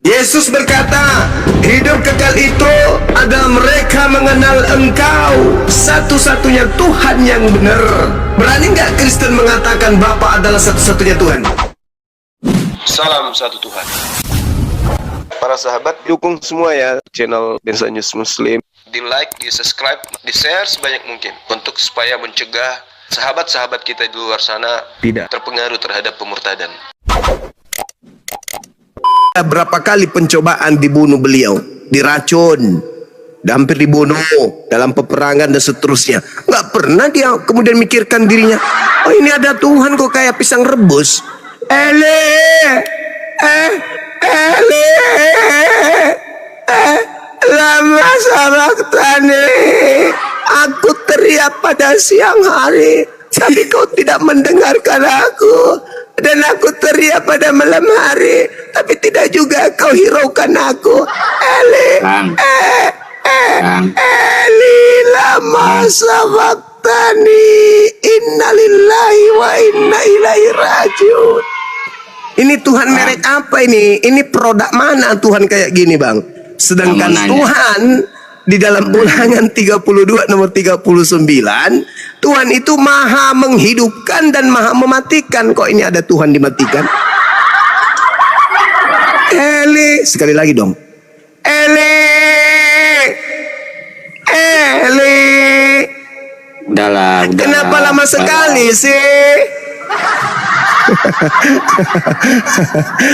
Yesus berkata, hidup kekal itu adalah mereka mengenal Engkau, satu-satunya Tuhan yang benar. Berani nggak Kristen mengatakan Bapa adalah satu-satunya Tuhan? Salam satu Tuhan. Para sahabat, dukung semua ya channel Densa News Muslim. Di like, di subscribe, di share sebanyak mungkin untuk supaya mencegah sahabat-sahabat kita di luar sana tidak terpengaruh terhadap pemurtadan. Berapa kali pencobaan dibunuh beliau, diracun, hampir dibunuh dalam peperangan dan seterusnya. Nggak pernah dia kemudian mikirkan dirinya, oh ini ada Tuhan kok kayak pisang rebus. Lama sabaktani, aku teriak pada siang hari, tapi kau tidak mendengarkan aku. Dan aku teriak pada malam hari, tapi tidak juga kau hiraukan aku. Eli lama sabaktani, innalillahi wa inna ilaihi rajiun. Ini Tuhan merek apa ini? Ini produk mana Tuhan kayak gini, Bang? Sedangkan Tuhan di dalam Ulangan 32 nomor 39, Tuhan itu maha menghidupkan dan maha mematikan. Kok ini ada Tuhan dimatikan? Eli, sekali lagi dong. Eli. Kenapa lama sekali sih?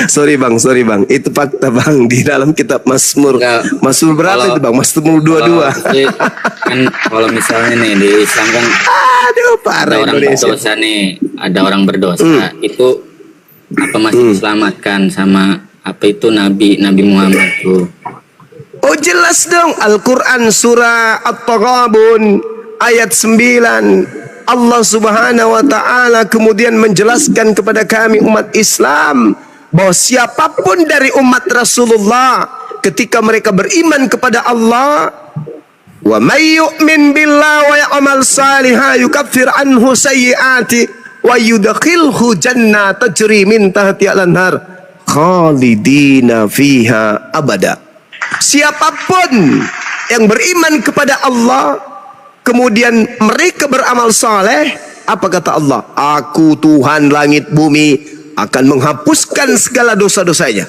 sorry bang, itu fakta bang di dalam kitab Mazmur. Mazmur berapa itu bang? Mazmur 22. Kan kalau misalnya nih di Islam kan ada orang berdosa nih, ada orang berdosa itu apa masih diselamatkan sama apa itu Nabi Muhammad tuh? Oh jelas dong, Al-Quran surah At-Taghabun ayat 9. Allah subhanahu wa ta'ala kemudian menjelaskan kepada kami umat Islam bahwa siapapun dari umat Rasulullah ketika mereka beriman kepada Allah, wa may yu'min billahi wa ya'mal salihan yukaffir anhu sayyi'ati wa yudkhilhu jannatan tajri min tahtiha al-anhar khalidina fiha abada. Siapapun yang beriman kepada Allah kemudian mereka beramal saleh, apa kata Allah? Aku Tuhan langit bumi akan menghapuskan segala dosa-dosanya.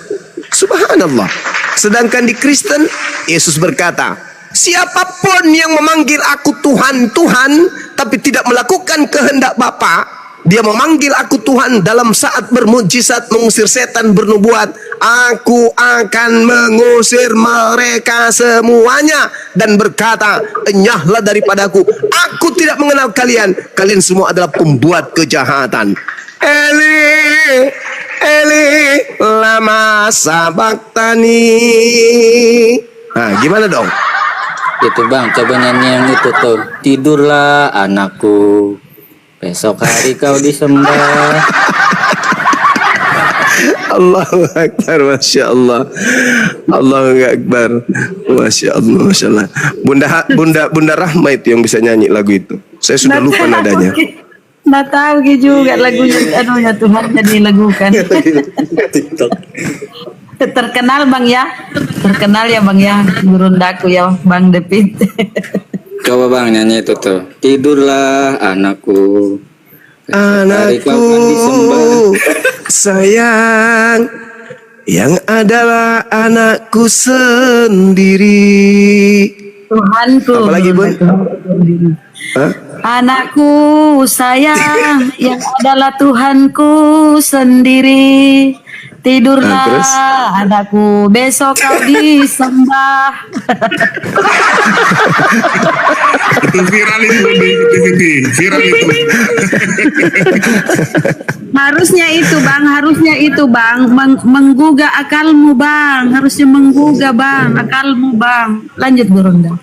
Subhanallah. Sedangkan di Kristen, Yesus berkata, siapapun yang memanggil aku Tuhan, Tuhan, tapi tidak melakukan kehendak Bapa, dia memanggil aku Tuhan dalam saat bermujizat mengusir setan bernubuat, aku akan mengusir mereka semuanya dan berkata, enyahlah daripadaku, aku tidak mengenal kalian, kalian semua adalah pembuat kejahatan. Eli lama sabaktani. Nah gimana dong? Itu bang, coba nyanyi yang itu tuh, tidurlah anakku, besok hari kau disembah. Allahu Akbar, Masya Allah. Allahu Akbar, Masya Allah, Masya Allah. Bunda Rahma itu yang bisa nyanyi lagu itu. Saya sudah lupa nadanya. Nggak tahu juga lagunya, anunya Tuhan jadi lagukan. TikTok. Terkenal bang ya, terkenal ya bang ya, gurundaku ya Bang Depit. Coba bang nyanyi itu tuh, tidurlah anakku, sayang, yang adalah anakku sendiri. Tuhanku. Apalagi bun? Anakku sayang, yang adalah Tuhanku sendiri. Tidurlah anakku, besok kau disembah. Itu viral itu di TV, viral itu. Harusnya itu bang, menggugah akalmu bang, harusnya menggugah bang, akalmu bang. Lanjut Gurunda.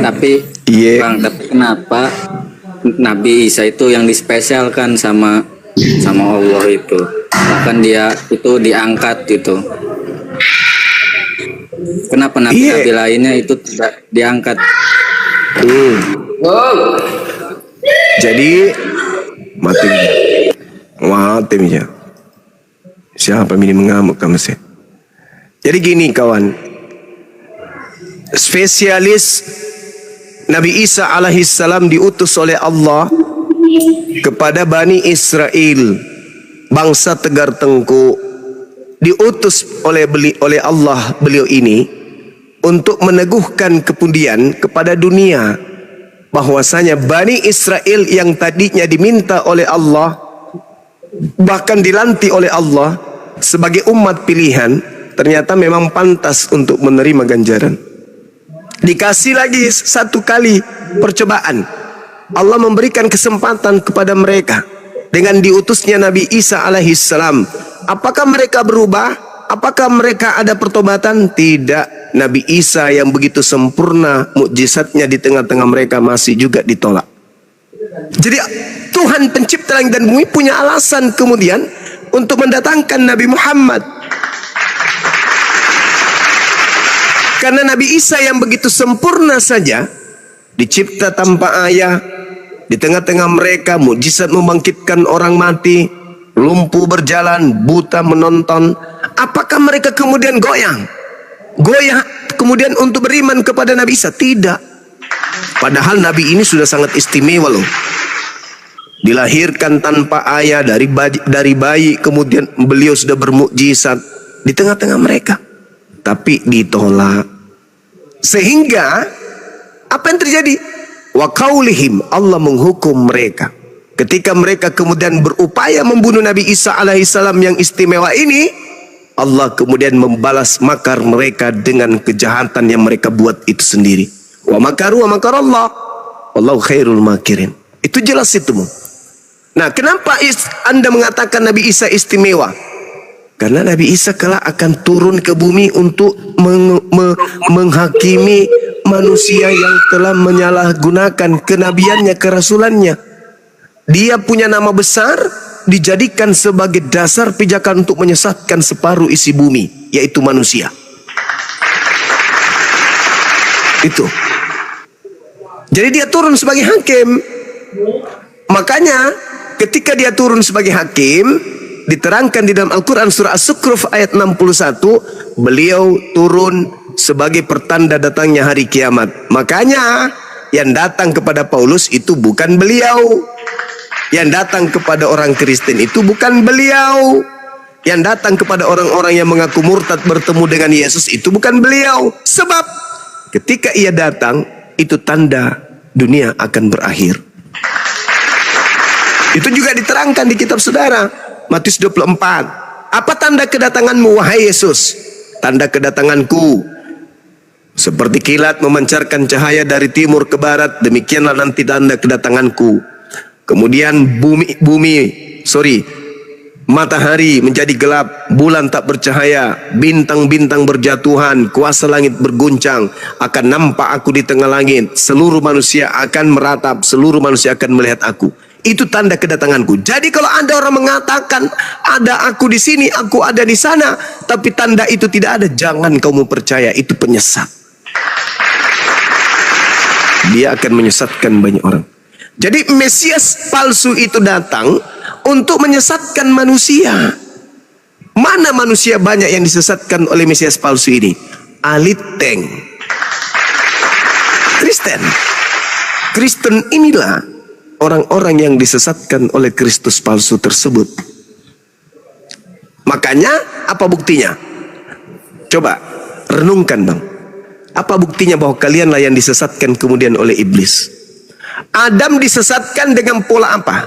Tapi bang, tapi kenapa Nabi Isa itu yang dispesialkan sama Allah itu, bahkan dia itu diangkat gitu. Kenapa nabi-nabi lainnya itu tidak diangkat? Jadi mati. Mati aja. Siapa ini mengamuk kamu sih? Jadi gini kawan, spesialis Nabi Isa alaihissalam diutus oleh Allah kepada Bani Israel, bangsa Tegar Tengku, diutus oleh Allah beliau ini untuk meneguhkan kemudian kepada dunia bahwasanya Bani Israel yang tadinya diminta oleh Allah, bahkan dilantik oleh Allah sebagai umat pilihan, ternyata memang pantas untuk menerima ganjaran. Dikasih lagi satu kali percobaan. Allah memberikan kesempatan kepada mereka dengan diutusnya Nabi Isa alaihissalam. Apakah mereka berubah? Apakah mereka ada pertobatan? Tidak. Nabi Isa yang begitu sempurna mukjizatnya di tengah-tengah mereka masih juga ditolak. Jadi Tuhan pencipta langit dan bumi punya alasan kemudian untuk mendatangkan Nabi Muhammad. Karena Nabi Isa yang begitu sempurna saja dicipta tanpa ayah, di tengah-tengah mereka mukjizat membangkitkan orang mati, lumpuh berjalan, buta menonton. Apakah mereka kemudian goyah kemudian untuk beriman kepada Nabi Isa? Tidak. Padahal Nabi ini sudah sangat istimewa loh. Dilahirkan tanpa ayah dari bayi, kemudian beliau sudah bermukjizat di tengah-tengah mereka, tapi ditolak. Sehingga apa yang terjadi? Wa qaulihim, Allah menghukum mereka ketika mereka kemudian berupaya membunuh Nabi Isa alaihissalam yang istimewa ini. Allah kemudian membalas makar mereka dengan kejahatan yang mereka buat itu sendiri. Wa makaru wa makarallah wallahu khairul makirin. Itu jelas itu. Nah, kenapa Anda mengatakan Nabi Isa istimewa? Karena Nabi Isa kelak akan turun ke bumi untuk menghakimi manusia yang telah menyalahgunakan kenabiannya, kerasulannya. Dia punya nama besar, dijadikan sebagai dasar pijakan untuk menyesatkan separuh isi bumi, yaitu manusia. Itu. Jadi dia turun sebagai hakim. Makanya ketika dia turun sebagai hakim, diterangkan di dalam Al-Quran surah As-Zukhruf ayat 61, beliau turun sebagai pertanda datangnya hari kiamat. Makanya yang datang kepada Paulus itu bukan beliau, yang datang kepada orang Kristen itu bukan beliau, yang datang kepada orang-orang yang mengaku murtad bertemu dengan Yesus itu bukan beliau. Sebab ketika ia datang, itu tanda dunia akan berakhir. Itu juga diterangkan di kitab saudara Matius 24. Apa tanda kedatanganmu wahai Yesus? Tanda kedatanganku seperti kilat memancarkan cahaya dari timur ke barat, demikianlah nanti tanda kedatanganku. Kemudian matahari menjadi gelap, bulan tak bercahaya, bintang-bintang berjatuhan, kuasa langit berguncang, akan nampak aku di tengah langit, seluruh manusia akan meratap, seluruh manusia akan melihat aku. Itu tanda kedatanganku. Jadi kalau ada orang mengatakan ada aku di sini, aku ada di sana, tapi tanda itu tidak ada, jangan kamu percaya, itu penyesat. Dia akan menyesatkan banyak orang. Jadi Mesias palsu itu datang untuk menyesatkan manusia. Mana manusia banyak yang disesatkan oleh Mesias palsu ini? Aliteng. Kristen inilah orang-orang yang disesatkan oleh Kristus palsu tersebut. Makanya apa buktinya? Coba renungkan bang. Apa buktinya bahwa kalianlah yang disesatkan kemudian oleh iblis? Adam disesatkan dengan pola apa?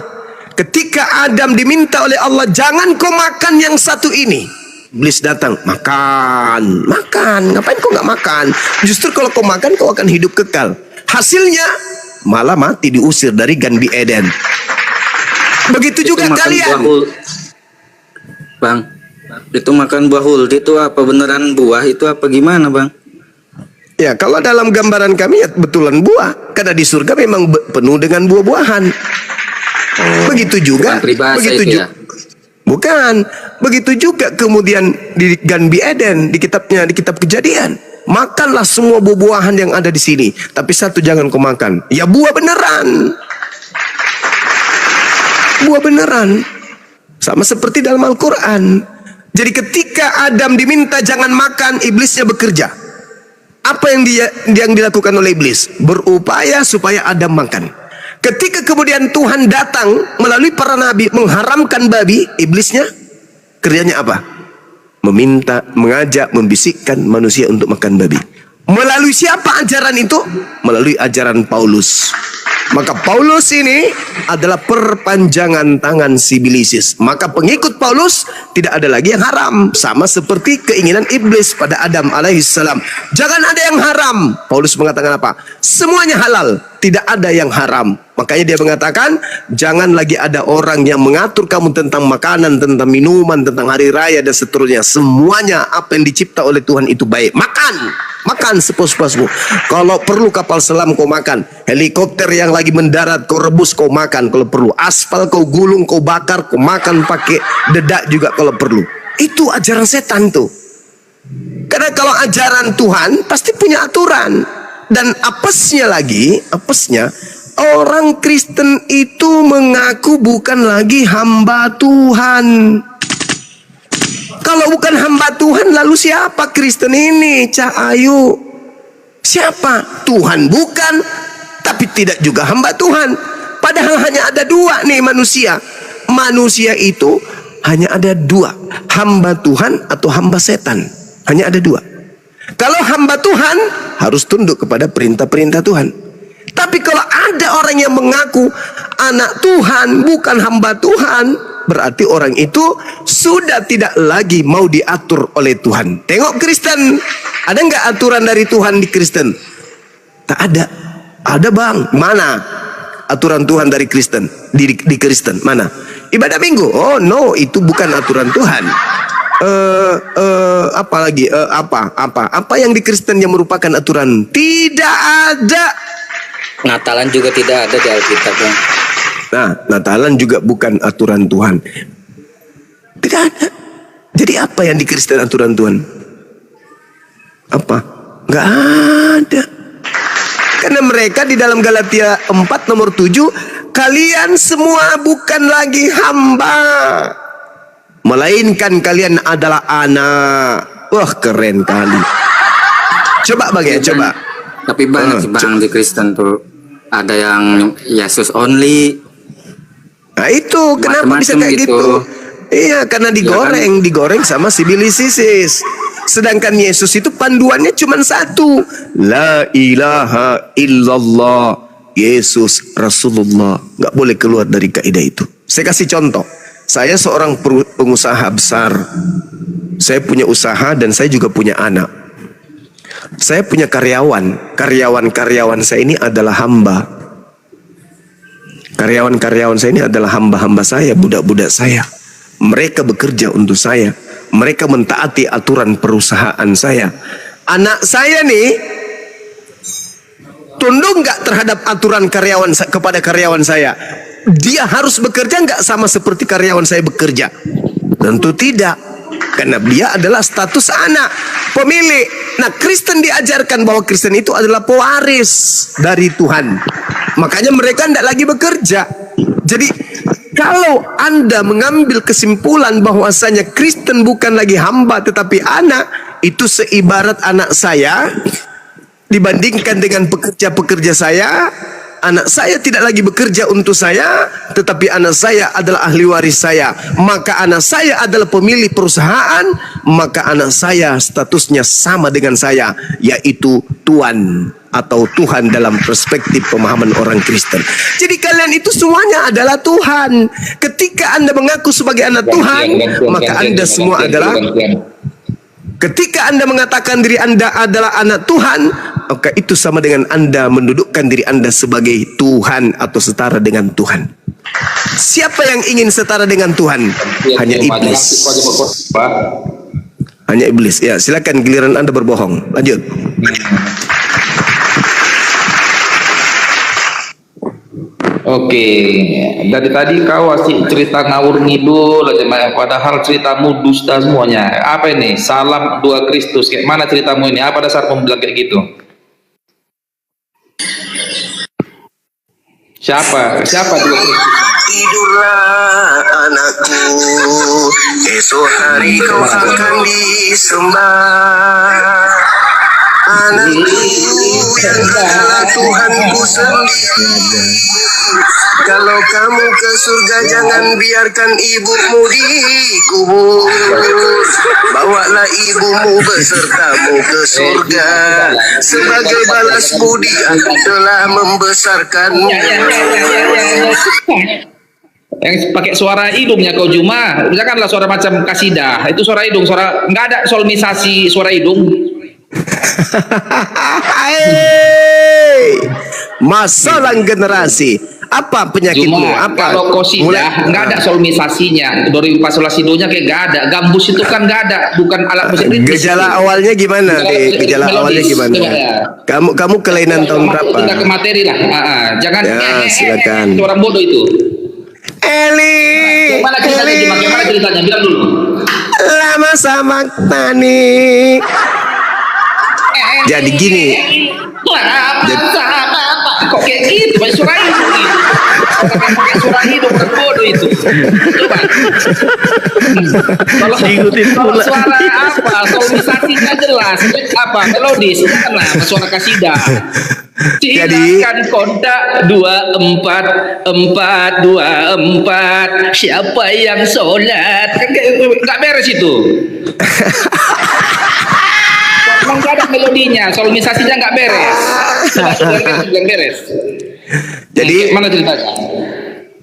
Ketika Adam diminta oleh Allah, jangan kau makan yang satu ini. Iblis datang, makan. Ngapain kau nggak makan? Justru kalau kau makan, kau akan hidup kekal. Hasilnya malah mati, diusir dari Ganbi Eden. Begitu juga kalian. Bang, itu makan buah huldi itu apa beneran buah itu apa gimana bang? Ya kalau dalam gambaran kami ya betulan buah. Karena di surga memang penuh dengan buah-buahan. Begitu juga. Bukan. Begitu juga kemudian di Ganbi Eden, di kitab Kejadian. Makanlah semua buah-buahan yang ada di sini, tapi satu jangan kau makan. Ya buah beneran. Buah beneran. Sama seperti dalam Al-Quran. Jadi ketika Adam diminta jangan makan, iblisnya bekerja. Apa yang dilakukan oleh iblis? Berupaya supaya Adam makan. Ketika kemudian Tuhan datang melalui para nabi mengharamkan babi, iblisnya kerjanya apa? Meminta, mengajak, membisikkan manusia untuk makan babi. Melalui siapa ajaran itu? Melalui ajaran Paulus. Maka Paulus ini adalah perpanjangan tangan si iblisis. Maka pengikut Paulus tidak ada lagi yang haram, sama seperti keinginan iblis pada Adam alaihissalam. Jangan ada yang haram. Paulus mengatakan apa? Semuanya halal, tidak ada yang haram. Makanya dia mengatakan, jangan lagi ada orang yang mengatur kamu tentang makanan, tentang minuman, tentang hari raya dan seterusnya. Semuanya apa yang dicipta oleh Tuhan itu baik. Makan sepuas-puasmu. Kalau perlu kapal selam kau makan, helikopter yang lagi mendarat kau rebus kau makan kalau perlu, aspal kau gulung kau bakar kau makan pakai dedak juga kalau perlu. Itu ajaran setan tuh. Karena kalau ajaran Tuhan pasti punya aturan. Dan apesnya orang Kristen itu mengaku bukan lagi hamba Tuhan. Kalau bukan hamba Tuhan, lalu siapa Kristen ini? Cak Ayu, siapa? Tuhan bukan, tapi tidak juga hamba Tuhan. Padahal hanya ada dua nih manusia. Manusia itu hanya ada dua, hamba Tuhan atau hamba setan. Hanya ada dua. Kalau hamba Tuhan harus tunduk kepada perintah-perintah Tuhan. Tapi kalau ada orang yang mengaku anak Tuhan bukan hamba Tuhan, berarti orang itu sudah tidak lagi mau diatur oleh Tuhan. Tengok Kristen, ada nggak aturan dari Tuhan di Kristen? Tak ada. Ada bang, mana aturan Tuhan dari Kristen? Di Kristen mana? Ibadah minggu? Oh no, itu bukan aturan Tuhan. Apa yang di Kristen yang merupakan aturan? Tidak ada. Natalan juga tidak ada di Alkitab ya. Nah, Natalan juga bukan aturan Tuhan. Tidak ada. Jadi apa yang di Kristen aturan Tuhan? Apa? Nggak ada. Karena mereka di dalam Galatia 4 nomor 7, kalian semua bukan lagi hamba, melainkan kalian adalah anak. Wah, keren kali. Coba bagaimana? Coba. Tapi banyak sih bang di Kristen tuh. Ada yang Yesus only. Nah itu kenapa bisa kayak gitu? Iya, karena digoreng sama sibilisisis. Sedangkan Yesus itu panduannya cuma satu, la ilaha illallah, Yesus Rasulullah. Nggak boleh keluar dari kaidah itu. Saya kasih contoh. Saya seorang pengusaha besar. Saya punya usaha dan saya juga punya anak. Saya punya karyawan. Karyawan saya ini adalah hamba. Karyawan saya ini adalah hamba-hamba saya, budak-budak saya. Mereka bekerja untuk saya. Mereka mentaati aturan perusahaan saya. Anak saya nih tunduk nggak terhadap aturan kepada karyawan saya? Dia harus bekerja nggak sama seperti karyawan saya bekerja? Tentu tidak. Karena dia adalah status anak, pemilik. Nah, Kristen diajarkan bahwa Kristen itu adalah pewaris dari Tuhan. Makanya mereka tidak lagi bekerja. Jadi, kalau Anda mengambil kesimpulan bahwasanya Kristen bukan lagi hamba tetapi anak, itu seibarat anak saya dibandingkan dengan pekerja-pekerja saya. Anak saya tidak lagi bekerja untuk saya, tetapi anak saya adalah ahli waris saya. Maka anak saya adalah pemilik perusahaan, maka anak saya statusnya sama dengan saya, yaitu Tuan atau Tuhan dalam perspektif pemahaman orang Kristen. Jadi kalian itu semuanya adalah Tuhan. Ketika Anda mengaku sebagai anak Tuhan, maka Anda semua adalah. Ketika Anda mengatakan diri Anda adalah anak Tuhan, maka itu sama dengan Anda mendudukkan diri Anda sebagai Tuhan atau setara dengan Tuhan. Siapa yang ingin setara dengan Tuhan? Hanya iblis. Hanya iblis. Ya, silakan giliran Anda berbohong. Lanjut. Oke, dari tadi kau asik cerita ngawur ngidul aja, padahal ceritamu dusta semuanya. Apa ini? Salam dua Kristus. Kayak mana ceritamu ini? Apa dasarmu bilang kayak gitu? Siapa dua Kristus? tidurlah anakku, esok hari kau akan disembah. Anakku yang adalah Tuhanku sendiri. Kalau kamu ke surga jangan biarkan ibumu dikubur. Bawalah ibumu besertamu ke surga. Sebagai balas budi aku telah membesarkanmu. Yang pakai suara hidungnya kau Juma, janganlah suara macam kasidah. Itu suara hidung, suara nggak ada solmisasi suara hidung. Masalah generasi. Apa penyakitmu? Cuma Apa? kalau kosidah nggak ada solmisasinya, dari pasolasidonya kayak nggak ada. Gambus itu kan nggak ada, bukan alat musik ritmis. Gejala awalnya gimana? Gejala awalnya gimana? Kamu kelainan tahun berapa? Kita ke materi lah. Jangan Ya, silakan. itu orang bodoh itu. Eli. Gimana ceritanya? Gimana ceritanya? Bilang dulu. Lama sama Tani. Jadi gini. Kok kayak gitu? Pakai suara hidung gitu. Pakai suara hidung orang bodoh itu. Coba. Kalau suara apa? Solmisasinya jelas. Apa? Melodis. Janganlah suara kasidah. Silakan kontak 24 siapa yang sholat kan nggak beres itu. Nggak ada melodinya, solmisasinya nggak beres. Belum beres. Jadi mana ceritanya?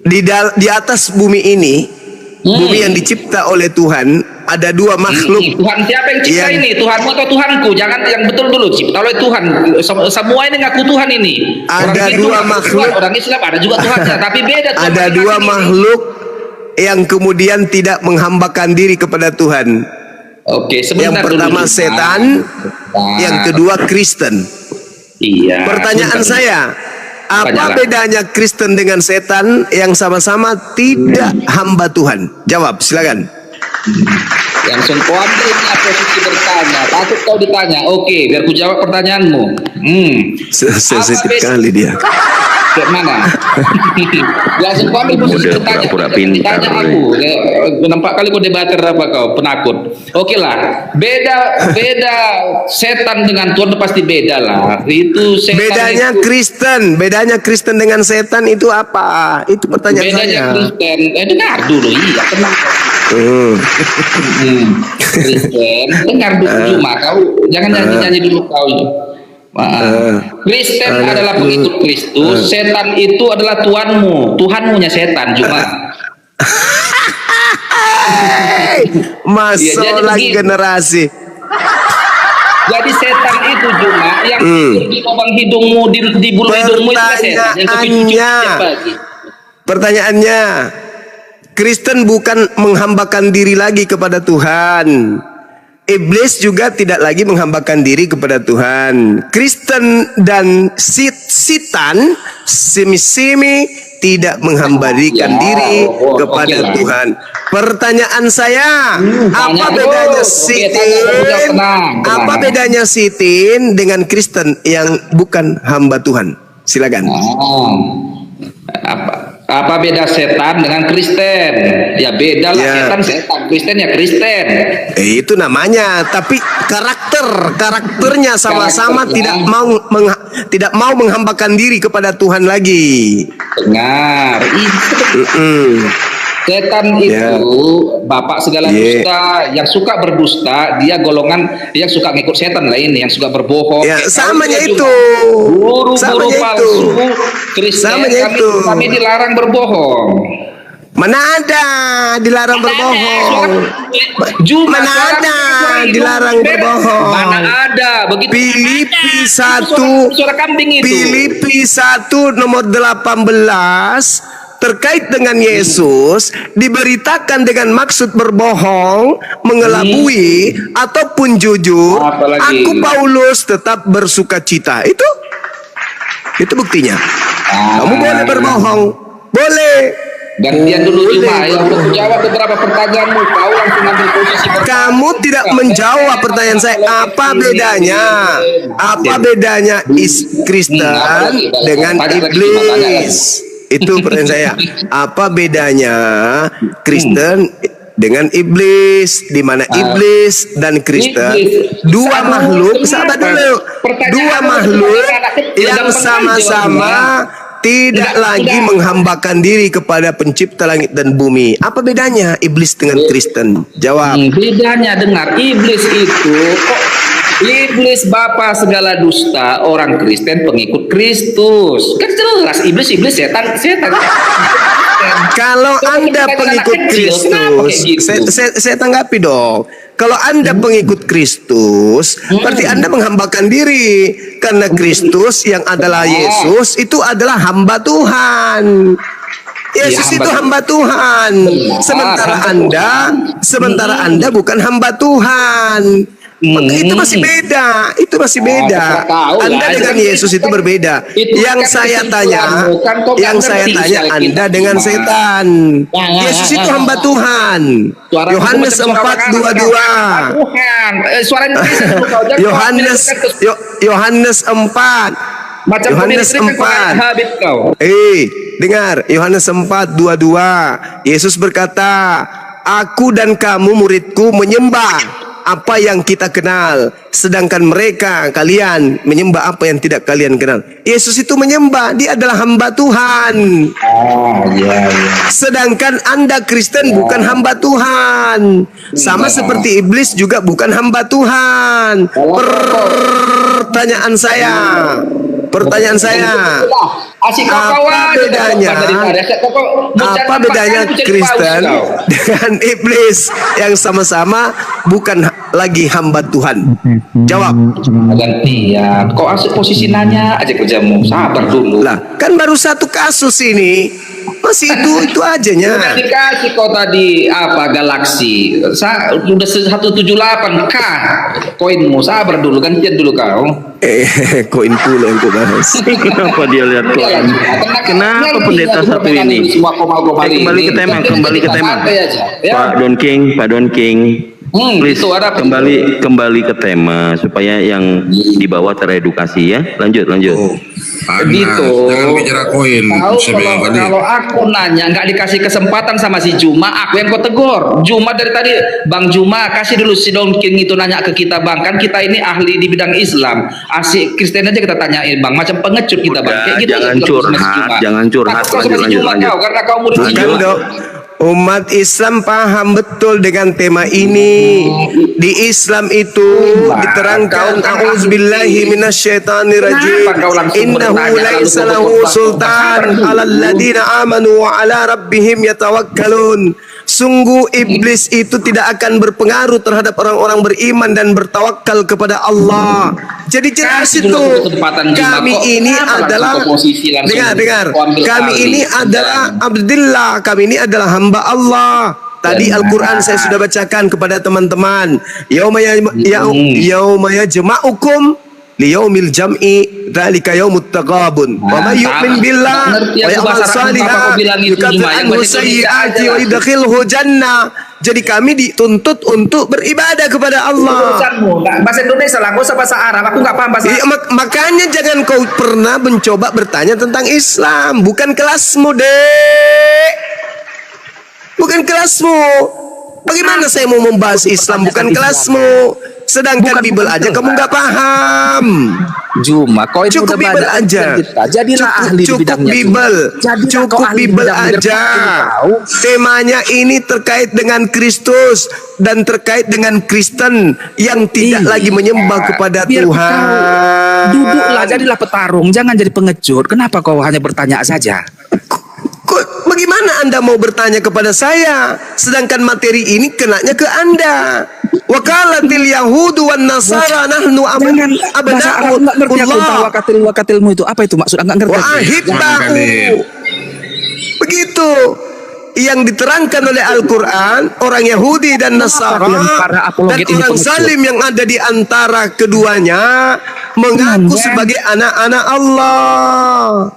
di atas bumi ini, bumi yang dicipta oleh Tuhan, ada dua makhluk. Tuhan siapa yang cipta ini? Tuhanmu atau Tuhanku? Jangan yang betul dulu. Cipta oleh Tuhan. Semua ini ngaku Tuhan ini. Ada orang dua Hindu, makhluk. Tuhan, orang Islam ada juga Tuhannya, tapi beda. Tuhan Ada dua makhluk yang kemudian tidak menghambakan diri kepada Tuhan. Oke, sebentar. Yang pertama dulu. setan, yang kedua Kristen. Iya. Pertanyaan saya, apa bedanya Kristen dengan setan yang sama-sama tidak hamba Tuhan? Jawab, silakan. Langsung kau ambil posisi bertanya. Takut kau ditanya. Oke, biar ku jawab pertanyaanmu. Sensitif kali dia. Kayak mana? Langsung kau ambil posisi bertanya. Ditanya aku. Nampak kali kau debater apa kau penakut. Oke lah. Beda setan dengan Tuhan pasti beda lah. Itu setan. Bedanya Kristen dengan setan itu apa? Itu pertanyaan saya. Bedanya Kristen. Dengar dulu. Iya, tenang. Kristen, dengar dulu Juma, kau jangan nyanyi dulu kau. Kristen adalah pengikut Kristus, setan itu adalah Tuhanmunya setan Juma. Masalah generasi. Jadi setan itu Juma yang di lubang hidungmu, di bulu hidungmu itu setan yang kau cuci setiap pagi. Pertanyaannya, Kristen bukan menghambakan diri lagi kepada Tuhan. Iblis juga tidak lagi menghambakan diri kepada Tuhan. Kristen dan setan simi-simi tidak menghambarikan diri kepada Tuhan. Pertanyaan saya, apa bedanya sitin? Apa bedanya sitin dengan Kristen yang bukan hamba Tuhan? Silakan. Apa beda setan dengan Kristen? Ya beda lah, setan, Kristen ya Kristen. Itu namanya, tapi karakternya sama-sama tidak mau menghambakan diri kepada Tuhan lagi. Dengar, setan itu bapak segala dusta, yang suka berdusta, dia golongan yang suka ngikut setan lain, yang suka berbohong. Samanya itu. Guru-guru palsu Kristen, kami dilarang berbohong. Mana ada dilarang berbohong? Mana ada dilarang berbohong? Mana ada begitu? Filipi 1 suara kambing itu. Filipi 1 nomor 18 terkait dengan Yesus diberitakan dengan maksud berbohong, mengelabui ataupun jujur. Apalagi? Aku Paulus tetap bersukacita. Itu buktinya. Kamu boleh berbohong, boleh. Gantian dulu Juma, yang menjawab beberapa pertanyaanmu. Kau langsung ambil posisi. Kamu tidak menjawab pertanyaan saya. Apa bedanya? Apa bedanya Kristen dengan iblis? Itu pertanyaan saya. Apa bedanya Kristen dengan iblis? Di mana iblis dan Kristen dua makhluk, sahabat dulu, dua makhluk yang sama-sama tidak lagi menghambakan diri kepada pencipta langit dan bumi. Apa bedanya iblis dengan Kristen? Jawab. Bedanya, dengar, iblis itu iblis bapa segala dusta, orang Kristen pengikut Kristus. Kan jelas iblis setan. Kalau Anda pengikut Kristus, saya tanggapi dong. Kalau Anda pengikut Kristus, berarti Anda menghambakan diri. Karena Kristus yang adalah Yesus itu adalah hamba Tuhan. Yesus itu hamba Tuhan. Sementara Anda bukan hamba Tuhan. Maka itu masih beda. Itu masih beda. Anda dengan Yesus itu berbeda. Yang saya tanya Anda dengan setan. Yesus itu hamba Tuhan. Yohanes 4:22. Yohanes 4. Yohanes 4. Dengar, Yohanes 4:22. Yesus berkata, "Aku dan kamu muridku menyembah apa yang kita kenal, sedangkan mereka, kalian menyembah apa yang tidak kalian kenal." Yesus itu menyembah, dia adalah hamba Tuhan. Sedangkan Anda Kristen bukan hamba Tuhan. Sama seperti iblis juga bukan hamba Tuhan. Pertanyaan saya, apa bedanya Kristen dengan iblis yang sama-sama bukan lagi hamba Tuhan? Jawab. Gantian. Kok asik posisi nanya aja kerjamu? Sabar dulu. Lah, kan baru satu kasus ini. Masih itu ajanya. Udah dikasih kau tadi apa galaksi. Udah 178K koinmu. Sabar dulu, gantian dulu kau. Koin pula yang kau bahas. Kenapa dia lihat koin? Kenapa pendeta satu ini? Kembali ke tema. Pak Don King. Please kembali ke tema supaya yang di bawah teredukasi ya. Lanjut. Gitu. Jangan bicara koin. Kalau aku nanya nggak dikasih kesempatan sama si Juma, aku yang kau tegur. Juma dari tadi, Bang Juma kasih dulu si Don King itu nanya ke kita, Bang. Kan kita ini ahli di bidang Islam. Asik Kristen aja kita tanyain, Bang. Macam pengecut kita, Bang. Kayak gitu. Jangan curhat. Lanjut. Karena kau murid Umat Islam paham betul dengan tema ini. Di Islam itu diterangkan, a'udzubillahi minasyaitonirrajim, innahu laisa lahu sultan 'alal ladzina amanu wa 'ala rabbihim yatawakkalun. Sungguh iblis itu tidak akan berpengaruh terhadap orang-orang beriman dan bertawakal kepada Allah. Jadi jelas itu. Kami ini adalah, dengar. Kami ini adalah Abdillah. Kami ini adalah hamba Allah. Tadi Al-Quran saya sudah bacakan kepada teman-teman. Yauma yajma'ukum liyaumil jam'i dzalika yaumut taghabun. Wa may yu'min billah wa ya'mal shalihan yukaffir anhu sayyi'ati wa yudkhilhu jannah. Jadi kami dituntut untuk beribadah kepada Allah. Bahasa Indonesia lah, gak usah bahasa Arab. Aku nggak paham bahasa Arab. Makanya jangan kau pernah mencoba bertanya tentang Islam. Bukan kelasmu, Dek. Bukan kelasmu. Bagaimana saya mau membahas Islam? Bukan kelasmu. Sedangkan Bible aja kamu nggak paham. Juma, kau itu cukup Bible aja. Jadilah ahli di bidangnya. Cukup Bible aja. Temanya ini terkait dengan Kristus dan terkait dengan Kristen yang tidak lagi menyembah kepada Tuhan. Duduklah, jadilah petarung, jangan jadi pengecut. Kenapa kau hanya bertanya saja? Bagaimana Anda mau bertanya kepada saya sedangkan materi ini kenanya ke Anda? Wakalatil Yahudu wan Nasara nahnu abna'ullah. Wakatilmu itu apa itu maksud? Enggak ngerti. Wahibba'u. Begitu yang diterangkan oleh Al-Quran, orang Yahudi dan Nasara dan orang zalim yang ada di antara keduanya mengaku sebagai anak-anak Allah.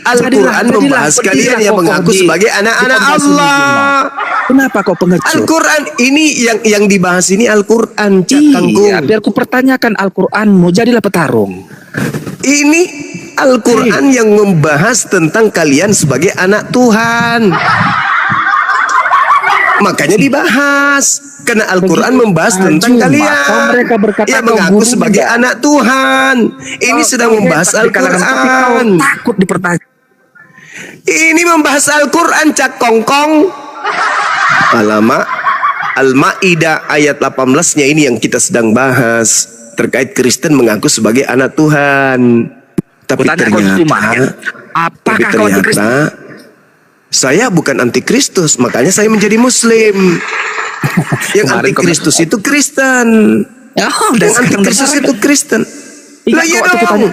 Al-Quran membahas kalian yang mengaku sebagai anak-anak Allah. Kenapa kau pengecut? Al-Quran ini yang dibahas ini Al-Quran, Cak Kangkung. Iya, biar ku pertanyakan Al-Quranmu, jadilah petarung. Ini Al-Quran yang membahas tentang kalian sebagai anak Tuhan. Makanya dibahas. Karena Al-Quran membahas tentang kalian mereka berkata yang mengaku sebagai anak Tuhan. Ini sedang membahas Al-Quran. Takut dipertanyaan. Ini membahas Al-Quran, Cak Kongkong. Alamak, Al-Ma'idah ayat 18-nya ini yang kita sedang bahas. Terkait Kristen mengaku sebagai anak Tuhan. Tapi ternyata saya bukan antikristus, makanya saya menjadi Muslim. Yang antikristus itu Kristen. Yang antikristus itu Kristen. Lah ya dong.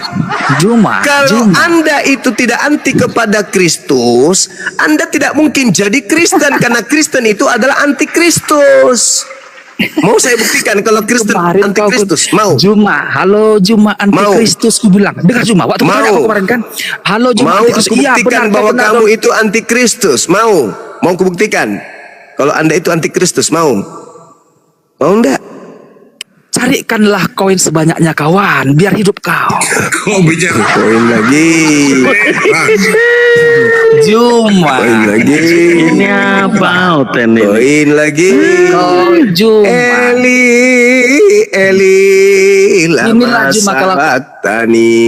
Kalau Anda itu tidak anti kepada Kristus, Anda tidak mungkin jadi Kristen karena Kristen itu adalah antikristus. Mau saya buktikan kalau Kristen antikristus? Mau? Halo Juma antikristus, ku bilang. Dengar Juma, waktu aku kemarin kan. Halo Juma mau antikristus. aku buktikan bahwa kamu itu antikristus? Mau aku buktikan kalau Anda itu antikristus? Mau enggak? Carikanlah koin sebanyaknya kawan, biar hidup kau. Kau bicara Koin lagi. Juma. Koin lagi. Ini apa Oten ini? Koin lagi. Juma. Eli lama Inilah Juma kalau sabaktani.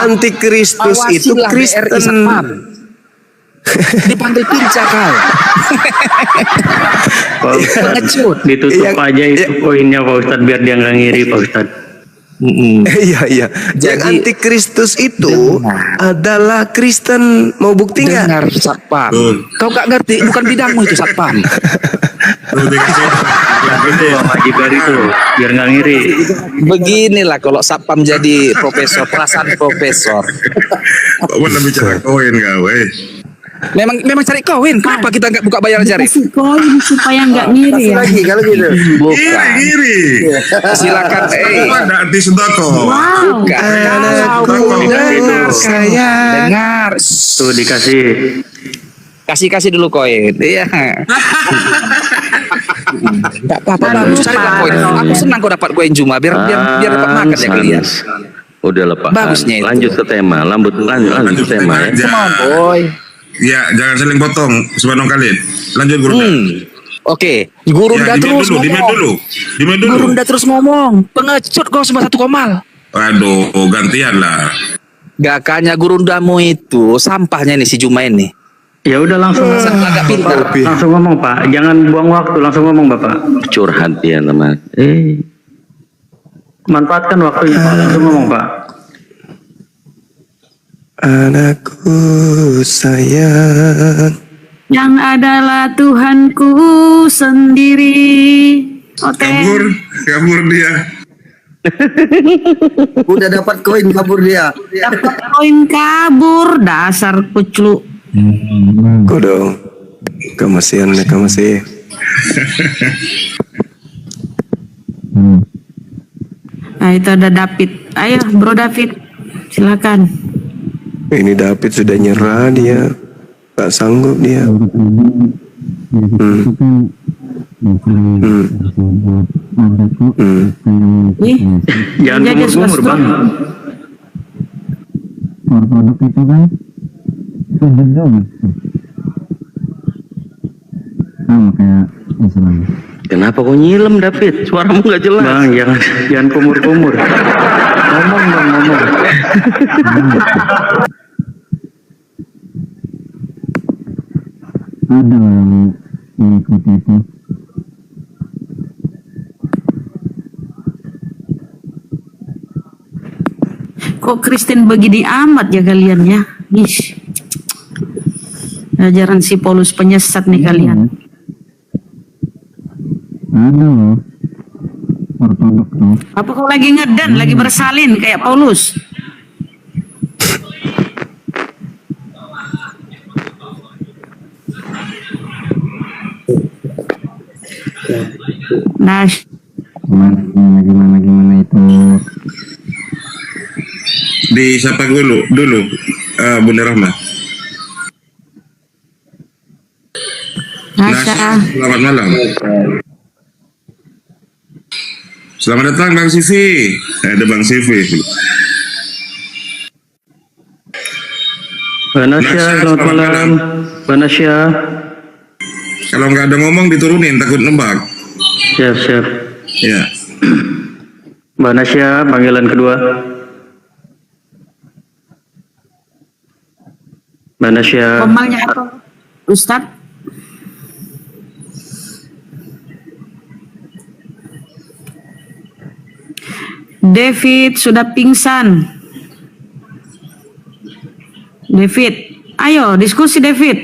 Antikristus itu Kristen. Di Pantai Pinca kau. Pengecut. Ditutup aja itu koinnya Pak Ustadz biar dia nggak ngiri Pak Ustadz. Iya. Yang antikristus itu adalah Kristen. Mau bukti nggak? Dengar Satpam. Kau gak ngerti, bukan bidangmu itu Satpam. Itu Pak Jibar itu biar nggak ngiri. Beginilah kalau Satpam jadi profesor, perasaan profesor. Kok mana bicara koin kau Memang cari koin. Kenapa kita nggak buka bayar jari? Kasih koin supaya nggak ngiri ya. Lagi kalau gitu. Bukan. Iri. Silakan. Ada arti sembako. Wow. Dengar saya. Dengar. Tuh dikasih. Kasih dulu koin. Iya. Enggak apa-apa, bagus carilah koin. Aku senang kau dapat koin Juma biar dapat makan ya kalian. Udah lepas. Bagusnya itu. Lanjut ke tema. Lanjut ke tema ya. Come on, boy. Ya, jangan saling potong sebanong kali. Lanjut Guru. Oke, Gurunda terus ngomong. Dimain dulu. Gurunda terus ngomong. Pengecut kau cuma satu komal. Waduh, gantian lah. Gakanya Gurundamu itu sampahnya nih si Juma ini. Ya udah langsung Agak pintar. langsung ngomong Pak. Jangan buang waktu, langsung ngomong Bapak. Curhat dia teman. Manfaatkan waktunya Pak. Langsung ngomong Pak. Anakku sayang, Yang adalah Tuhanku sendiri. Kabur dia. udah dapat koin kabur dia. Dapat koin kabur, dasar kuclu. Kau dong. Kamasian. Nah itu ada David. Ayo Bro David, silakan. Ini David sudah nyerah dia. Gak sanggup dia. Ih, Jangan jadi kumur-kumur suka-suka. Bang. Produk itu kan sebenarnya sama kayak Islam. Kenapa kau nyilem David? Suaramu nggak jelas. Bang, jangan kumur-kumur. Ngomong Bang, ngomong. Ada yang mengikuti itu. Kok Kristen begini amat ya kalian ya? Ish. Ajaran si Paulus penyesat nih kalian. Ada loh ortodok tuh. Apa kau lagi ngedan, lagi bersalin kayak Paulus? Nah, Gimana itu Di siapa dulu Bunda Rahma. Nasya. Selamat malam. Selamat datang Bang Sivi. Ada Bang Sivi. Banasya, selamat malam. Banasya. Kalau nggak ada ngomong diturunin, takut nembak. Siap, siap. Ya. Banasya, panggilan kedua. Banasya. Komalnya apa, Ustadz? David sudah pingsan. David, ayo diskusi David.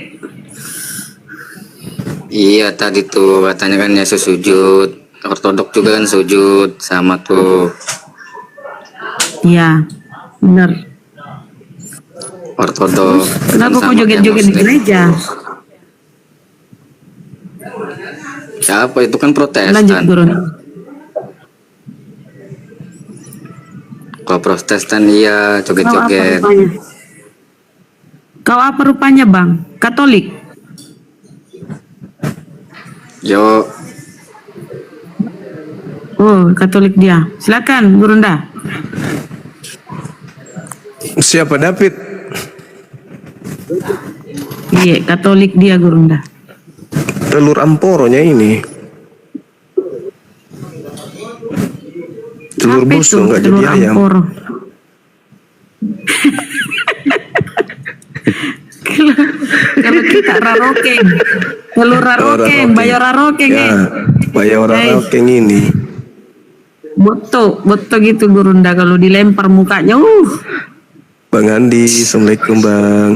Iya tadi tuh katanya kan Yesus sujud, ortodok juga kan sujud sama tuh. Iya, benar. Ortodok. Kenapa kau joget-joget di gereja? Siapa itu kan Protestan. Lanjut guru. Kalau Protestan iya joget-joget. Kau apa rupanya Bang? Katolik? Yo, Oh, Katolik dia. Silakan Gurunda. Siapa David? Iya, Katolik dia Gurunda. Telur amporonya ini. Telur Apa busuk itu? nggak jadi Telur ayam. amporo. Kalau kita rarokeng, telur rarokeng, bayo rarokeng Ya, bayo rarokeng ini. Boto gitu Gurunda kalau dilempar mukanya. Bang Andi, assalamualaikum Bang.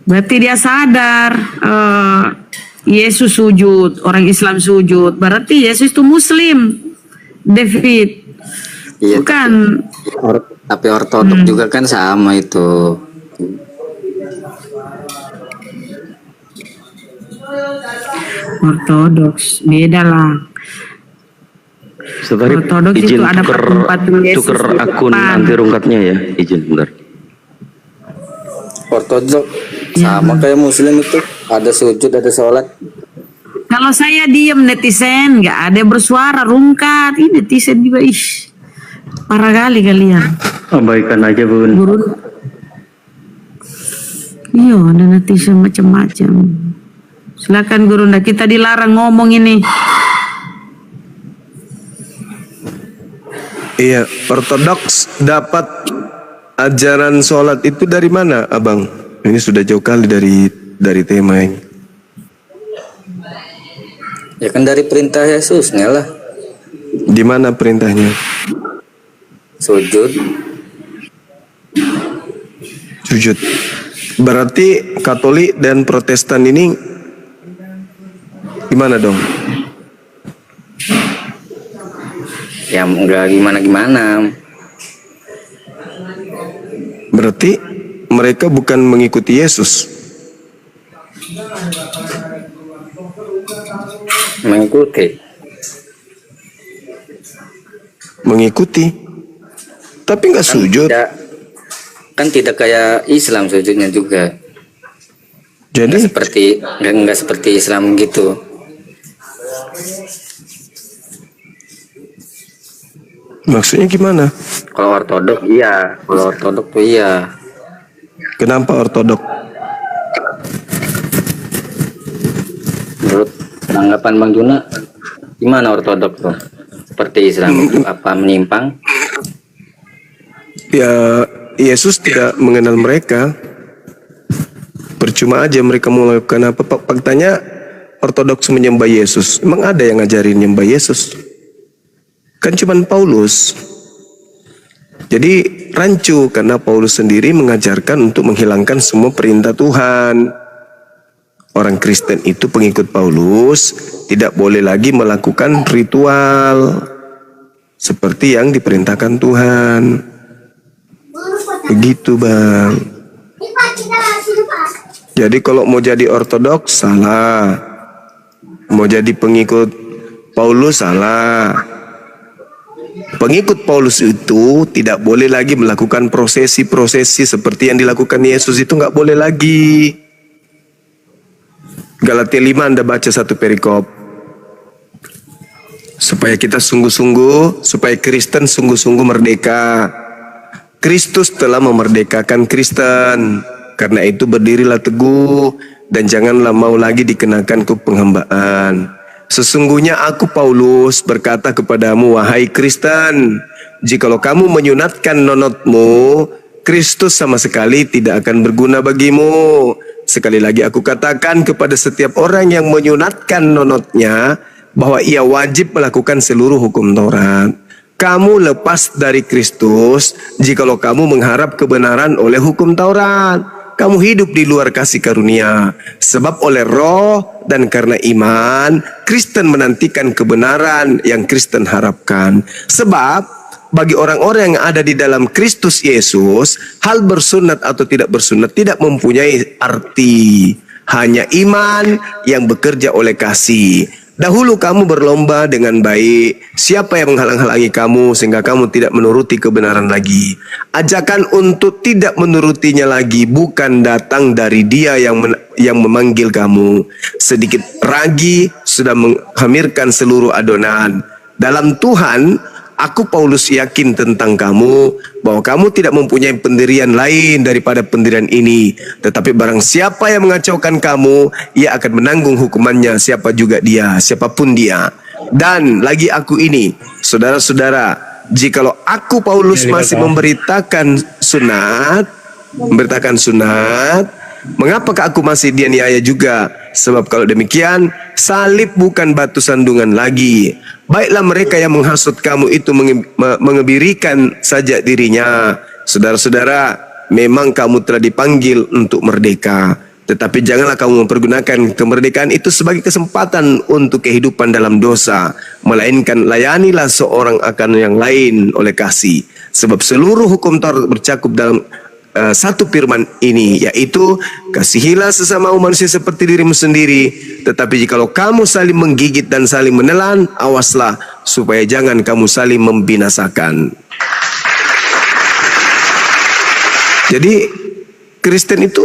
Berarti dia sadar Yesus sujud, orang Islam sujud. Berarti Yesus itu Muslim, David. iya. Bukan. Tapi ortodok juga kan sama itu. Ortodoks, beda lah. Sebentar, Ortodoks izin itu ada patung Yesus tuker di akun depan. anti rungkatnya ya, izin bentar. Ortodok sama kayak Muslim itu, ada sujud, ada sholat. Kalau saya diem netizen, nggak ada yang bersuara, rungkat. Ini netizen juga, parah kali kalian. Abaikan aja Bun. Guru. Iya, ada netizen macam-macam. Silakan Gurunda, kita dilarang ngomong ini. Iya, ortodoks dapat ajaran sholat itu dari mana, Abang? Ini sudah jauh kali dari tema ini. Ya kan dari perintah Yesusnya lah. Di mana perintahnya? Sujud. Sujud. Berarti Katolik dan Protestan ini gimana dong? Ya enggak gimana-gimana. Berarti mereka bukan mengikuti Yesus. Mengikuti. Tapi nggak sujud. Kan tidak kayak Islam sujudnya juga. Jadi Nggak seperti Islam gitu. maksudnya gimana? Kalau ortodok iya, kalau ortodok tuh iya. Kenapa ortodok? Menurut tanggapan Bang Juna, gimana ortodok tuh? Seperti Islam itu apa menyimpang? Ya, Yesus tidak mengenal mereka. Percuma aja mereka mau melakukan apa. Faktanya ortodoks menyembah Yesus. Emang ada yang ngajarin nyembah Yesus? Kan cuman Paulus. Jadi rancu karena Paulus sendiri mengajarkan untuk menghilangkan semua perintah Tuhan. Orang Kristen itu pengikut Paulus tidak boleh lagi melakukan ritual seperti yang diperintahkan Tuhan. Begitu Bang. Jadi kalau mau jadi ortodoks salah. Mau jadi pengikut Paulus salah. Pengikut Paulus itu tidak boleh lagi melakukan prosesi-prosesi seperti yang dilakukan Yesus, itu nggak boleh lagi. Galatia 5 Anda baca satu perikop. Supaya kita sungguh-sungguh, supaya Kristen sungguh-sungguh merdeka. Kristus telah memerdekakan Kristen. Karena itu berdirilah teguh dan janganlah mau lagi dikenakan ke penghambaan. Sesungguhnya aku Paulus berkata kepadamu, wahai Kristen, jikalau kamu menyunatkan nonotmu, Kristus sama sekali tidak akan berguna bagimu. Sekali lagi aku katakan kepada setiap orang yang menyunatkan nonotnya, bahwa ia wajib melakukan seluruh hukum Taurat. Kamu lepas dari Kristus jikalau kamu mengharap kebenaran oleh hukum Taurat. Kamu hidup di luar kasih karunia. Sebab oleh roh dan karena iman, Kristen menantikan kebenaran yang Kristen harapkan. Sebab bagi orang-orang yang ada di dalam Kristus Yesus, hal bersunat atau tidak bersunat tidak mempunyai arti. Hanya iman yang bekerja oleh kasih. Dahulu kamu berlomba dengan baik. Siapa yang menghalang-halangi kamu sehingga kamu tidak menuruti kebenaran lagi? Ajakan untuk tidak menurutinya lagi bukan datang dari Dia yang memanggil kamu. Sedikit ragi sudah menghamirkan seluruh adonan. Dalam Tuhan, aku Paulus yakin tentang kamu bahwa kamu tidak mempunyai pendirian lain daripada pendirian ini. Tetapi barang siapa yang mengacaukan kamu, ia akan menanggung hukumannya, siapa juga dia, siapapun dia. Dan lagi aku ini, saudara-saudara, jikalau aku Paulus masih memberitakan sunat, mengapakah aku masih dianiaya juga? Sebab kalau demikian, salib bukan batu sandungan lagi. Baiklah mereka yang menghasut kamu itu mengebirikan saja dirinya. Saudara-saudara, memang kamu telah dipanggil untuk merdeka. Tetapi janganlah kamu mempergunakan kemerdekaan itu sebagai kesempatan untuk kehidupan dalam dosa. Melainkan layanilah seorang akan yang lain oleh kasih. Sebab seluruh hukum Taurat bercakup dalam satu firman ini, yaitu kasihilah sesama manusia seperti dirimu sendiri. Tetapi jikalau kamu saling menggigit dan saling menelan, awaslah supaya jangan kamu saling membinasakan. Jadi Kristen itu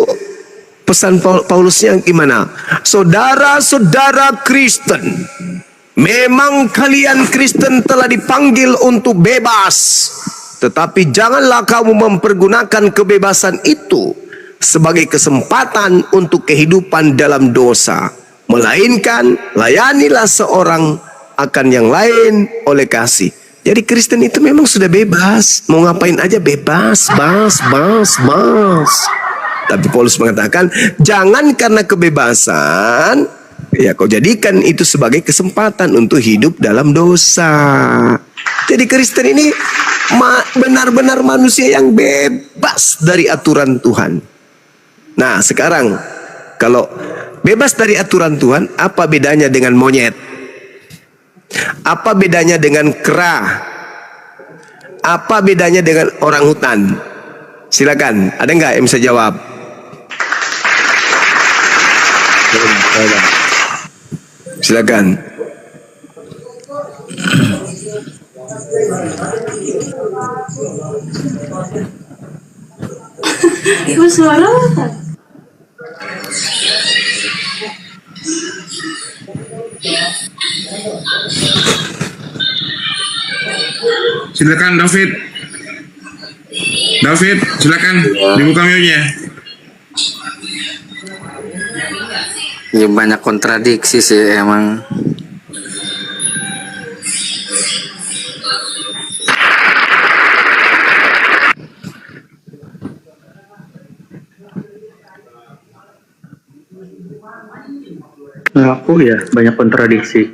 pesan Paulusnya gimana? Saudara-saudara Kristen, memang kalian Kristen telah dipanggil untuk bebas. Tetapi janganlah kamu mempergunakan kebebasan itu sebagai kesempatan untuk kehidupan dalam dosa. Melainkan layanilah seorang akan yang lain oleh kasih. Jadi Kristen itu memang sudah bebas. Mau ngapain aja bebas. Tapi Paulus mengatakan, jangan karena kebebasan, ya kau jadikan itu sebagai kesempatan untuk hidup dalam dosa. Jadi Kristen ini benar-benar manusia yang bebas dari aturan Tuhan. Nah sekarang, kalau bebas dari aturan Tuhan, apa bedanya dengan monyet? Apa bedanya dengan kera? Apa bedanya dengan orang hutan? Silakan, ada nggak yang bisa jawab? Silakan. Ibu suara Silakan David. David, silakan dibuka mute-nya. Ya banyak kontradiksi sih emang. Aku ya banyak kontradiksi.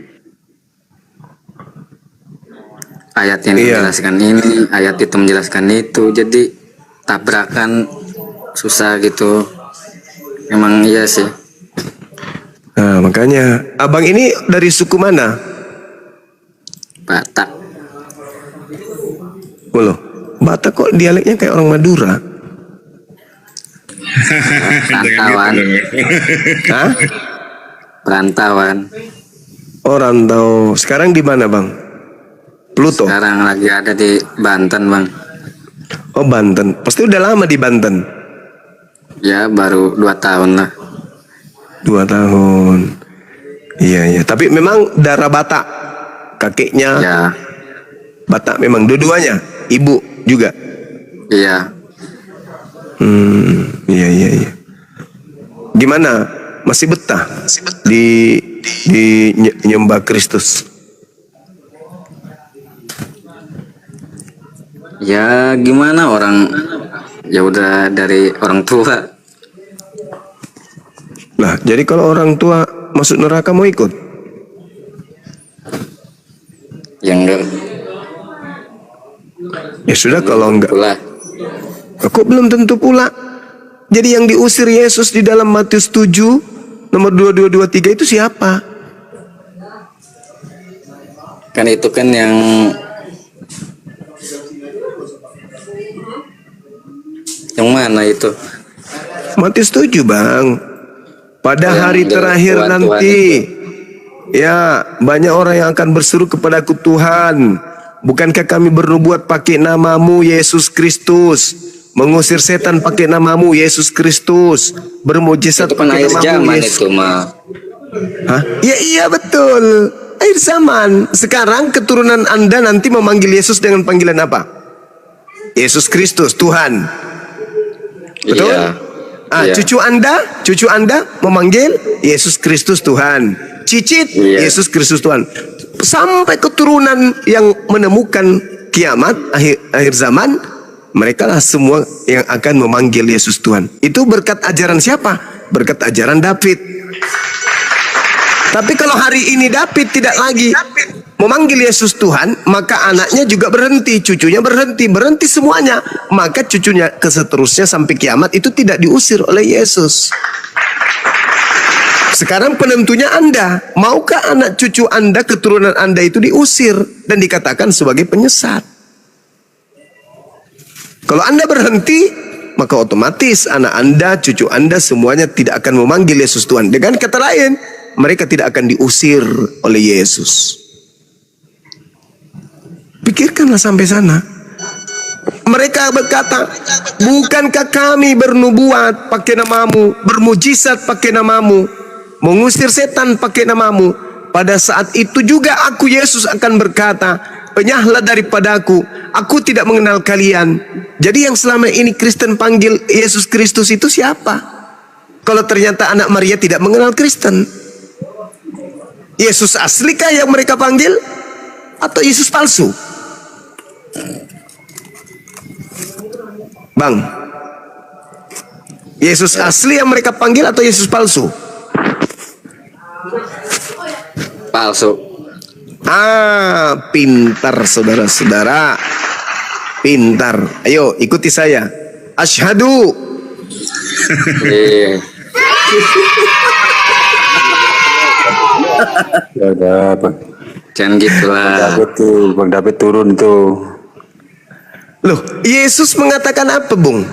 Ayat yang menjelaskan ini, ayat itu menjelaskan itu, jadi tabrakan susah gitu. Emang iya sih. Nah makanya, abang ini dari suku mana? Batak. Loh, Batak kok dialeknya kayak orang Madura? Perantauan. Hah? Perantauan. Oh, rantau. Sekarang di mana, Bang? Pluto. Sekarang lagi ada di Banten, Bang. Oh, Banten. Pasti udah lama di Banten. Ya, baru 2 tahun lah. 2 tahun. Iya, iya. Tapi memang darah Batak. Kakeknya Ya, Batak memang. Dua-duanya. Ibu juga. iya. Iya, iya, iya. Gimana? Masih betah di nyembah Kristus? Ya, gimana orang, ya udah dari orang tua. Lah, jadi kalau orang tua masuk neraka mau ikut? Ya enggak Ya sudah, kalau enggak. pula. Kok belum tentu pula? Jadi yang diusir Yesus di dalam Matius 7 nomor 2223 itu siapa? Kan itu kan yang mana itu? Matius 7, Bang. Pada Yang hari terakhir Tuhan nanti, ya, banyak orang yang akan berseru kepadaku, Tuhan, bukankah kami bernubuat pakai namamu Yesus Kristus, mengusir setan pakai namamu Yesus Kristus, bermujizat Itu kan pakai akhir namamu zaman Yesus. itu mah. Hah? Ya, iya betul. Akhir zaman. Sekarang keturunan Anda nanti memanggil Yesus dengan panggilan apa? Yesus Kristus, Tuhan. Betul? Iya. Iya. Cucu Anda memanggil Yesus Kristus Tuhan. Cicit, Iya. Yesus Kristus Tuhan. Sampai keturunan yang menemukan kiamat akhir zaman, mereka lah semua yang akan memanggil Yesus Tuhan. Itu berkat ajaran siapa? Berkat ajaran David. Tapi kalau hari ini David tidak lagi memanggil Yesus Tuhan, maka anaknya juga berhenti, cucunya berhenti semuanya. Maka cucunya keseterusnya sampai kiamat itu tidak diusir oleh Yesus. Sekarang penentunya Anda. Maukah anak cucu Anda, keturunan Anda itu diusir dan dikatakan sebagai penyesat? Kalau Anda berhenti, maka otomatis anak Anda, cucu Anda semuanya tidak akan memanggil Yesus Tuhan. Dengan kata lain, mereka tidak akan diusir oleh Yesus. Pikirkanlah sampai sana. Mereka berkata, bukankah kami bernubuat pakai namamu, bermujizat pakai namamu, mengusir setan pakai namamu? Pada saat itu juga aku, Yesus, akan berkata, penyahlah daripadaku, aku tidak mengenal kalian. Jadi yang selama ini Kristen panggil Yesus Kristus itu siapa? Kalau ternyata anak Maria tidak mengenal Kristen, Yesus aslikah yang mereka panggil? Atau Yesus palsu? Bang, Yesus asli yang mereka panggil atau Yesus palsu? Palsu. Pintar saudara-saudara. Pintar. Ayo ikuti saya. Asyhadu. Iya. Ya udah, Jangan gitulah. Bang David turun tuh. Loh, Yesus mengatakan apa, Bung?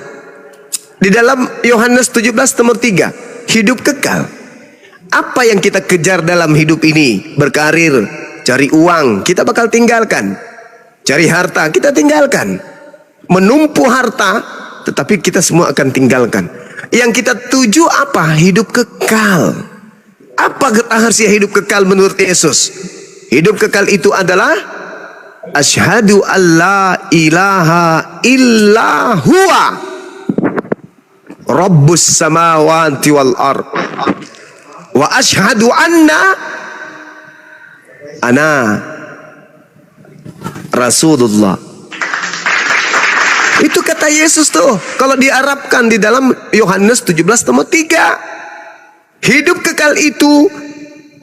Di dalam Yohanes 17 nomor 3, hidup kekal. Apa yang kita kejar dalam hidup ini? Berkarir, cari uang, kita bakal tinggalkan. Cari harta, kita tinggalkan. Menumpu harta, tetapi kita semua akan tinggalkan. Yang kita tuju apa? Hidup kekal. Apa rahasia hidup kekal menurut Yesus? Hidup kekal itu adalah asyhadu alla ilaha illa huwa rabbus samawati wal ard wa asyhadu ana Rasulullah. Itu kata Yesus tuh. Kalau diarabkan di dalam Yohanes 17 nomor 3. Hidup kekal itu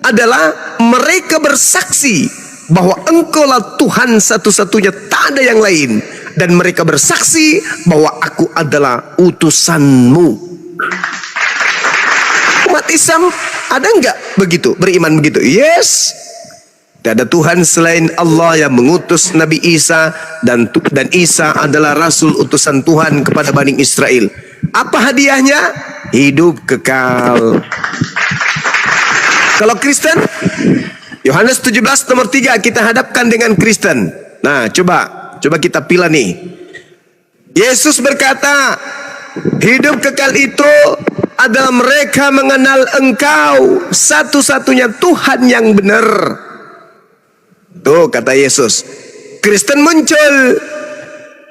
adalah mereka bersaksi bahwa engkaulah Tuhan satu-satunya, tak ada yang lain. Dan mereka bersaksi bahwa aku adalah utusanmu. Umat Islam ada enggak begitu? Beriman begitu? Yes. Tidak ada Tuhan selain Allah yang mengutus Nabi Isa, dan Isa adalah Rasul utusan Tuhan kepada Bani Israel. Apa hadiahnya? Hidup kekal. Kalau Kristen, Yohanes 17 nomor 3 kita hadapkan dengan Kristen. Nah, coba kita pilih nih. Yesus berkata, hidup kekal itu adalah mereka mengenal Engkau satu-satunya Tuhan yang benar. Tuh kata Yesus. Kristen muncul.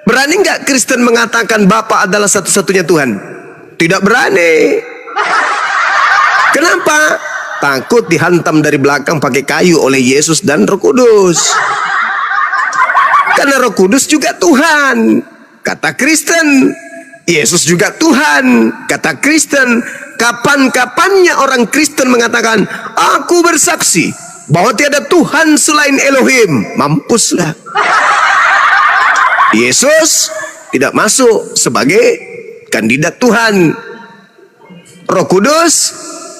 Berani nggak Kristen mengatakan Bapa adalah satu-satunya Tuhan? Tidak berani. Kenapa? Takut dihantam dari belakang pakai kayu oleh Yesus dan Roh Kudus. Karena Roh Kudus juga Tuhan, kata Kristen. Yesus juga Tuhan, kata Kristen. Kapan-kapannya orang Kristen mengatakan, aku bersaksi bahwa tiada Tuhan selain Elohim. Mampuslah. Yesus tidak masuk sebagai kandidat Tuhan. Roh Kudus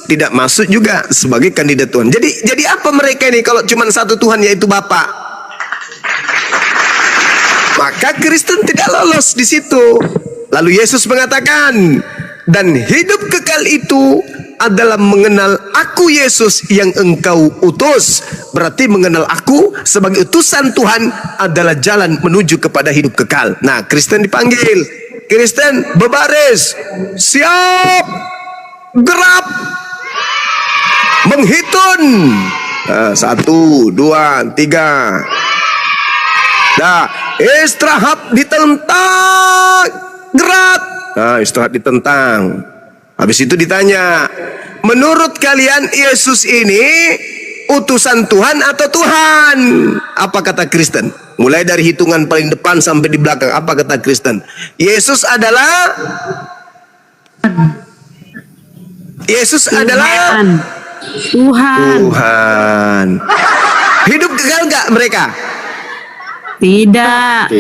tidak masuk juga sebagai kandidat Tuhan. Jadi apa mereka ini kalau cuma satu Tuhan yaitu Bapa? Maka Kristen tidak lolos di situ. Lalu Yesus mengatakan, dan hidup kekal itu adalah mengenal aku Yesus yang engkau utus. Berarti mengenal aku sebagai utusan Tuhan adalah jalan menuju kepada hidup kekal. Nah, Kristen dipanggil. Kristen berbaris. Siap. Gerak. Menghitung. 1, 2, 3. Nah, istirahat ditentang. Gerak. Nah, istirahat ditentang. Habis itu ditanya, menurut kalian Yesus ini utusan Tuhan atau Tuhan? Apa kata Kristen? Mulai dari hitungan paling depan sampai di belakang, apa kata Kristen? Yesus adalah Tuhan. Hidup kekal nggak mereka? Tidak.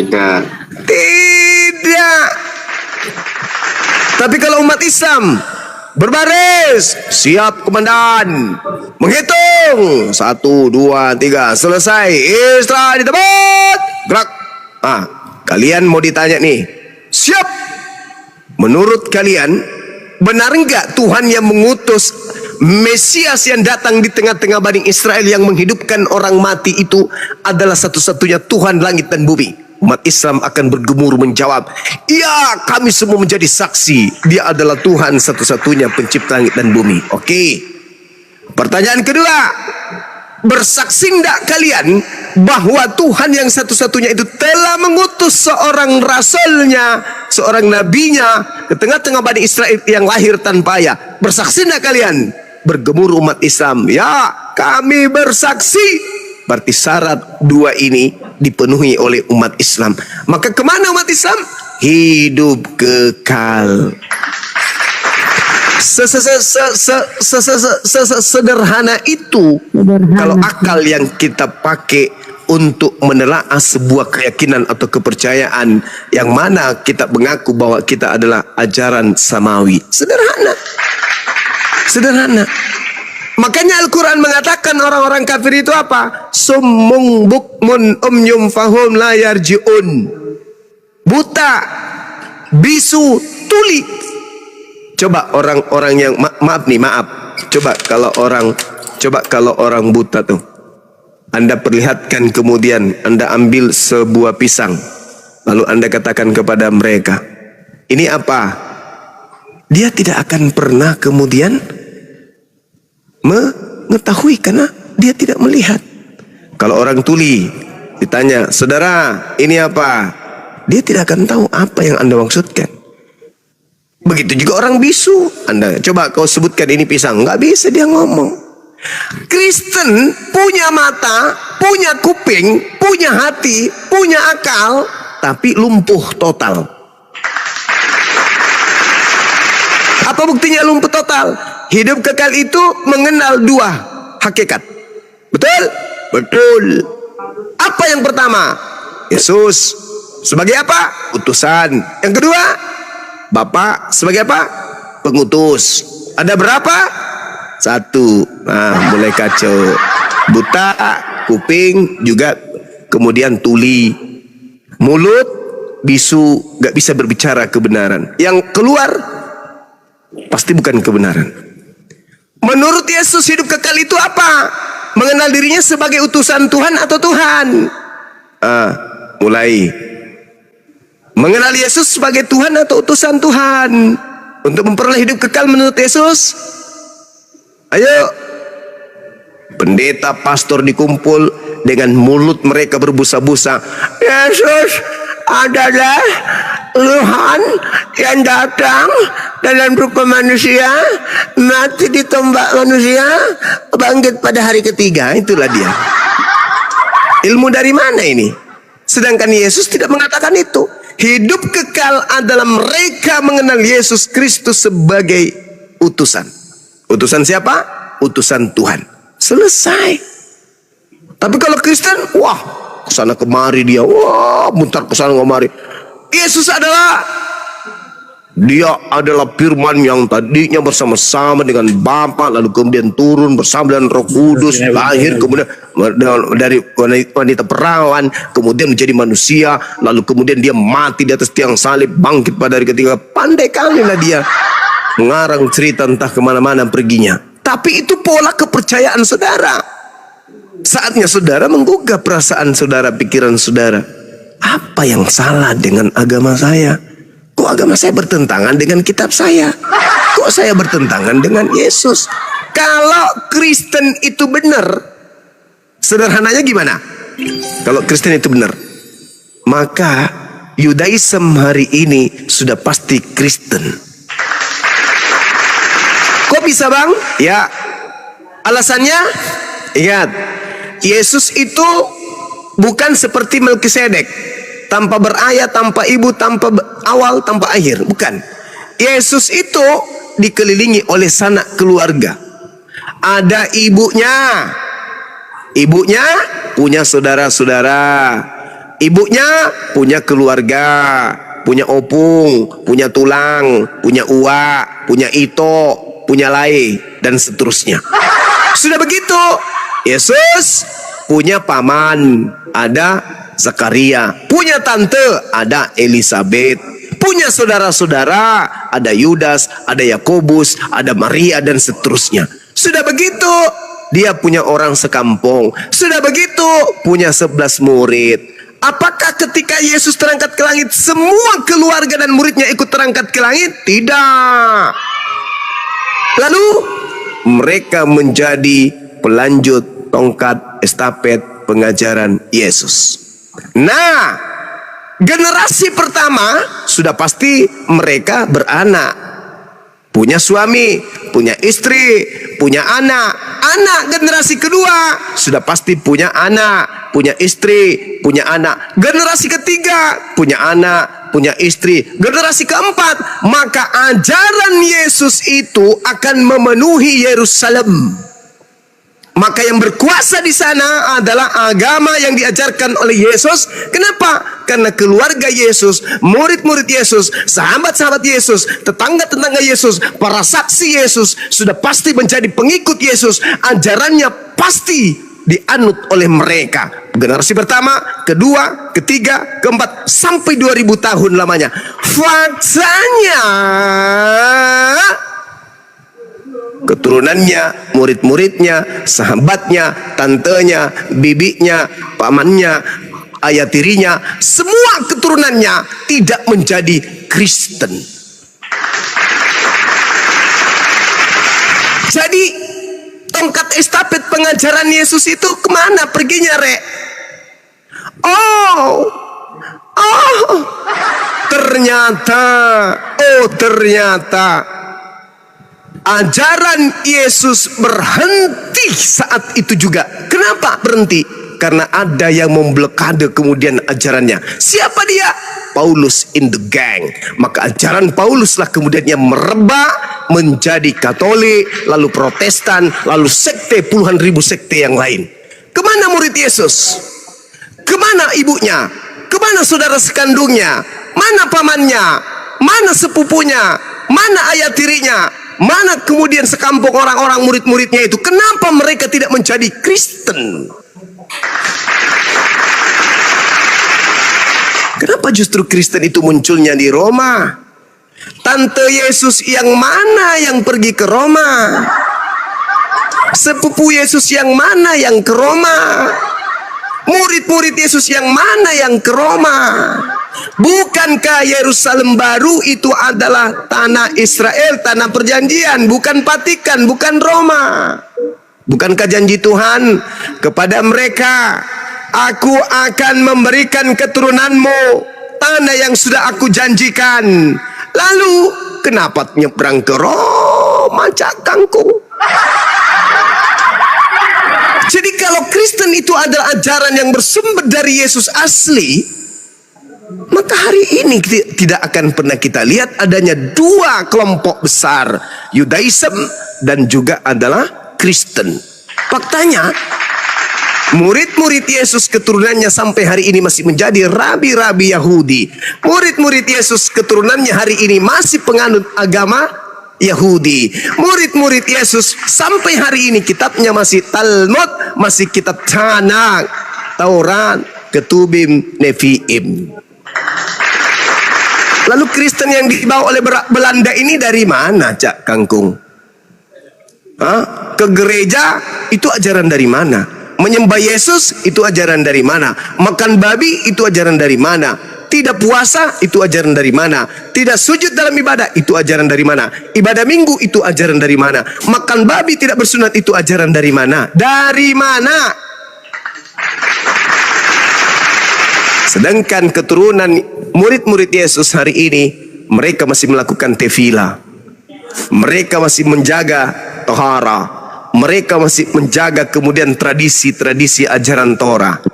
Tapi kalau umat Islam berbaris, siap komandan, menghitung 1, 2, 3, selesai, istirahat di tempat, gerak. Kalian mau ditanya nih, siap. Menurut kalian benar enggak Tuhan yang mengutus Mesias yang datang di tengah-tengah Bani Israel yang menghidupkan orang mati itu adalah satu-satunya Tuhan langit dan bumi? Umat Islam akan bergemur menjawab, iya, kami semua menjadi saksi. Dia adalah Tuhan satu-satunya pencipta langit dan bumi. Oke. Pertanyaan kedua, bersaksi enggak kalian bahwa Tuhan yang satu-satunya itu telah mengutus seorang rasulnya, seorang nabinya ke tengah-tengah Bani Israel yang lahir tanpa ayah? Bersaksi enggak kalian? Bergemur umat Islam, ya, kami bersaksi. Berarti syarat dua ini dipenuhi oleh umat Islam. Maka kemana umat Islam? Hidup kekal. Sederhana itu. Kalau akal yang kita pakai untuk menelaah sebuah keyakinan atau kepercayaan yang mana kita mengaku bahwa kita adalah ajaran samawi. Sederhana. Makanya Al-Quran mengatakan orang-orang kafir itu apa? Summung bukmun umyum fahum la yarji'un. Buta, bisu, tuli. Coba orang-orang yang maaf. Coba kalau orang buta tuh, Anda perlihatkan, kemudian Anda ambil sebuah pisang, lalu Anda katakan kepada mereka, ini apa? Dia tidak akan pernah kemudian mengetahui karena dia tidak melihat. Kalau orang tuli ditanya, saudara, ini apa? Dia tidak akan tahu apa yang Anda maksudkan. Begitu juga orang bisu. Anda coba kau sebutkan ini pisang, nggak bisa dia ngomong. Kristen punya mata, punya kuping, punya hati, punya akal, tapi lumpuh total. Apa buktinya lumpuh total? Hidup kekal itu mengenal dua hakikat. Betul? Betul. Apa yang pertama? Yesus sebagai apa? Utusan. Yang kedua, Bapa sebagai apa? Pengutus. Ada berapa? 1. Mulai kacau. Buta, kuping, juga kemudian tuli, mulut, bisu, gak bisa berbicara kebenaran. Yang keluar pasti bukan kebenaran. Menurut Yesus hidup kekal itu apa? Mengenal dirinya sebagai utusan Tuhan atau Tuhan? Mulai. Mengenal Yesus sebagai Tuhan atau utusan Tuhan? Untuk memperoleh hidup kekal menurut Yesus? Ayo. Pendeta, pastor dikumpul dengan mulut mereka berbusa-busa. Yesus adalah Tuhan yang datang dalam rupa manusia, mati di tombak manusia, bangkit pada hari ketiga. Itulah dia. Ilmu dari mana ini? Sedangkan Yesus tidak mengatakan itu. Hidup kekal adalah mereka mengenal Yesus Kristus sebagai utusan. Utusan siapa? Utusan Tuhan. Selesai. Tapi kalau Kristen, wah, kesana kemari dia, wah, mutar kesana kemari. Yesus adalah firman yang tadinya bersama-sama dengan Bapa, lalu kemudian turun bersama dengan Roh Kudus, lahir kemudian dari wanita perawan, kemudian menjadi manusia, lalu kemudian dia mati di atas tiang salib, bangkit pada hari ketiga. Pandai kali lah dia mengarang cerita entah kemana-mana perginya. Tapi itu pola kepercayaan saudara. Saatnya saudara menggugah perasaan saudara, pikiran saudara. Apa yang salah dengan agama saya? Kok agama saya bertentangan dengan kitab saya? Kok saya bertentangan dengan Yesus? Kalau Kristen itu benar, sederhananya gimana? Kalau Kristen itu benar, maka Yudaism hari ini sudah pasti Kristen. Kok bisa bang? Ya, alasannya, ingat, Yesus itu bukan seperti Melkisedek, tanpa berayah, tanpa ibu, tanpa awal, tanpa akhir. Bukan. Yesus itu dikelilingi oleh sanak keluarga. Ada ibunya. Ibunya punya saudara-saudara. Ibunya punya keluarga, punya opung, punya tulang, punya uak, punya ito, punya lai, dan seterusnya. Sudah begitu, Yesus punya paman, ada Zakaria, punya tante, ada Elisabet, punya saudara-saudara, ada Yudas, ada Yakobus, ada Maria, dan seterusnya. Sudah begitu, dia punya orang sekampung. Sudah begitu, punya 11 murid. Apakah ketika Yesus terangkat ke langit, semua keluarga dan muridnya ikut terangkat ke langit? Tidak. Lalu mereka menjadi pelanjut tongkat estafet pengajaran Yesus. Nah, generasi pertama sudah pasti mereka beranak, punya suami, punya istri, punya anak. Anak generasi kedua sudah pasti punya anak, punya istri, punya anak. Generasi ketiga punya anak, punya istri. Generasi keempat, maka ajaran Yesus itu akan memenuhi Yerusalem. Maka yang berkuasa di sana adalah agama yang diajarkan oleh Yesus. Kenapa? Karena keluarga Yesus, murid-murid Yesus, sahabat-sahabat Yesus, tetangga-tetangga Yesus, para saksi Yesus sudah pasti menjadi pengikut Yesus. Ajarannya pasti dianut oleh mereka. Generasi pertama, kedua, ketiga, keempat, sampai 2000 tahun lamanya. Faktanya, keturunannya, murid-muridnya, sahabatnya, tantenya, bibinya, pamannya, ayah tirinya, semua keturunannya tidak menjadi Kristen. Jadi tongkat estafet pengajaran Yesus itu kemana perginya, Rek? Ternyata ajaran Yesus berhenti saat itu juga. Kenapa berhenti? Karena ada yang memblokade kemudian ajarannya. Siapa dia? Paulus in the gang. Maka ajaran Pauluslah kemudian yang merebak menjadi Katolik, lalu Protestan, lalu sekte, puluhan ribu sekte yang lain. Kemana murid Yesus? Kemana ibunya? Kemana saudara sekandungnya? Mana pamannya? Mana sepupunya? Mana ayah tirinya? Mana kemudian sekampung orang-orang murid-muridnya itu? Kenapa mereka tidak menjadi Kristen? Kenapa justru Kristen itu munculnya di Roma? Tante Yesus yang mana yang pergi ke Roma? Sepupu Yesus yang mana yang ke Roma? Murid-murid Yesus yang mana yang ke Roma? Bukankah Yerusalem baru itu adalah tanah Israel, tanah perjanjian, bukan Vatikan, bukan Roma? Bukankah janji Tuhan kepada mereka, aku akan memberikan keturunanmu tanah yang sudah aku janjikan. Lalu kenapa nyebrang ke Roma, Cak Kangkung? Jadi kalau Kristen itu adalah ajaran yang bersumber dari Yesus asli, maka hari ini tidak akan pernah kita lihat adanya dua kelompok besar, Yudaism dan juga adalah Kristen. Faktanya, murid-murid Yesus keturunannya sampai hari ini masih menjadi rabi-rabi Yahudi. Murid-murid Yesus keturunannya hari ini masih penganut agama Yahudi. Murid-murid Yesus sampai hari ini kitabnya masih Talmud, masih kitab Tanakh, Taurat, Ketubim, Nevi'im. Lalu Kristen yang dibawa oleh Belanda ini dari mana, Cak Kangkung? Ke gereja itu ajaran dari mana? Menyembah Yesus itu ajaran dari mana? Makan babi itu ajaran dari mana? Tidak puasa itu ajaran dari mana? Tidak sujud dalam ibadah itu ajaran dari mana? Ibadah minggu itu ajaran dari mana? Makan babi tidak bersunat itu ajaran dari mana? Dari mana? Sedangkan keturunan murid-murid Yesus hari ini, mereka masih melakukan tefila. Mereka masih menjaga tohara. Mereka masih menjaga kemudian tradisi-tradisi ajaran Torah.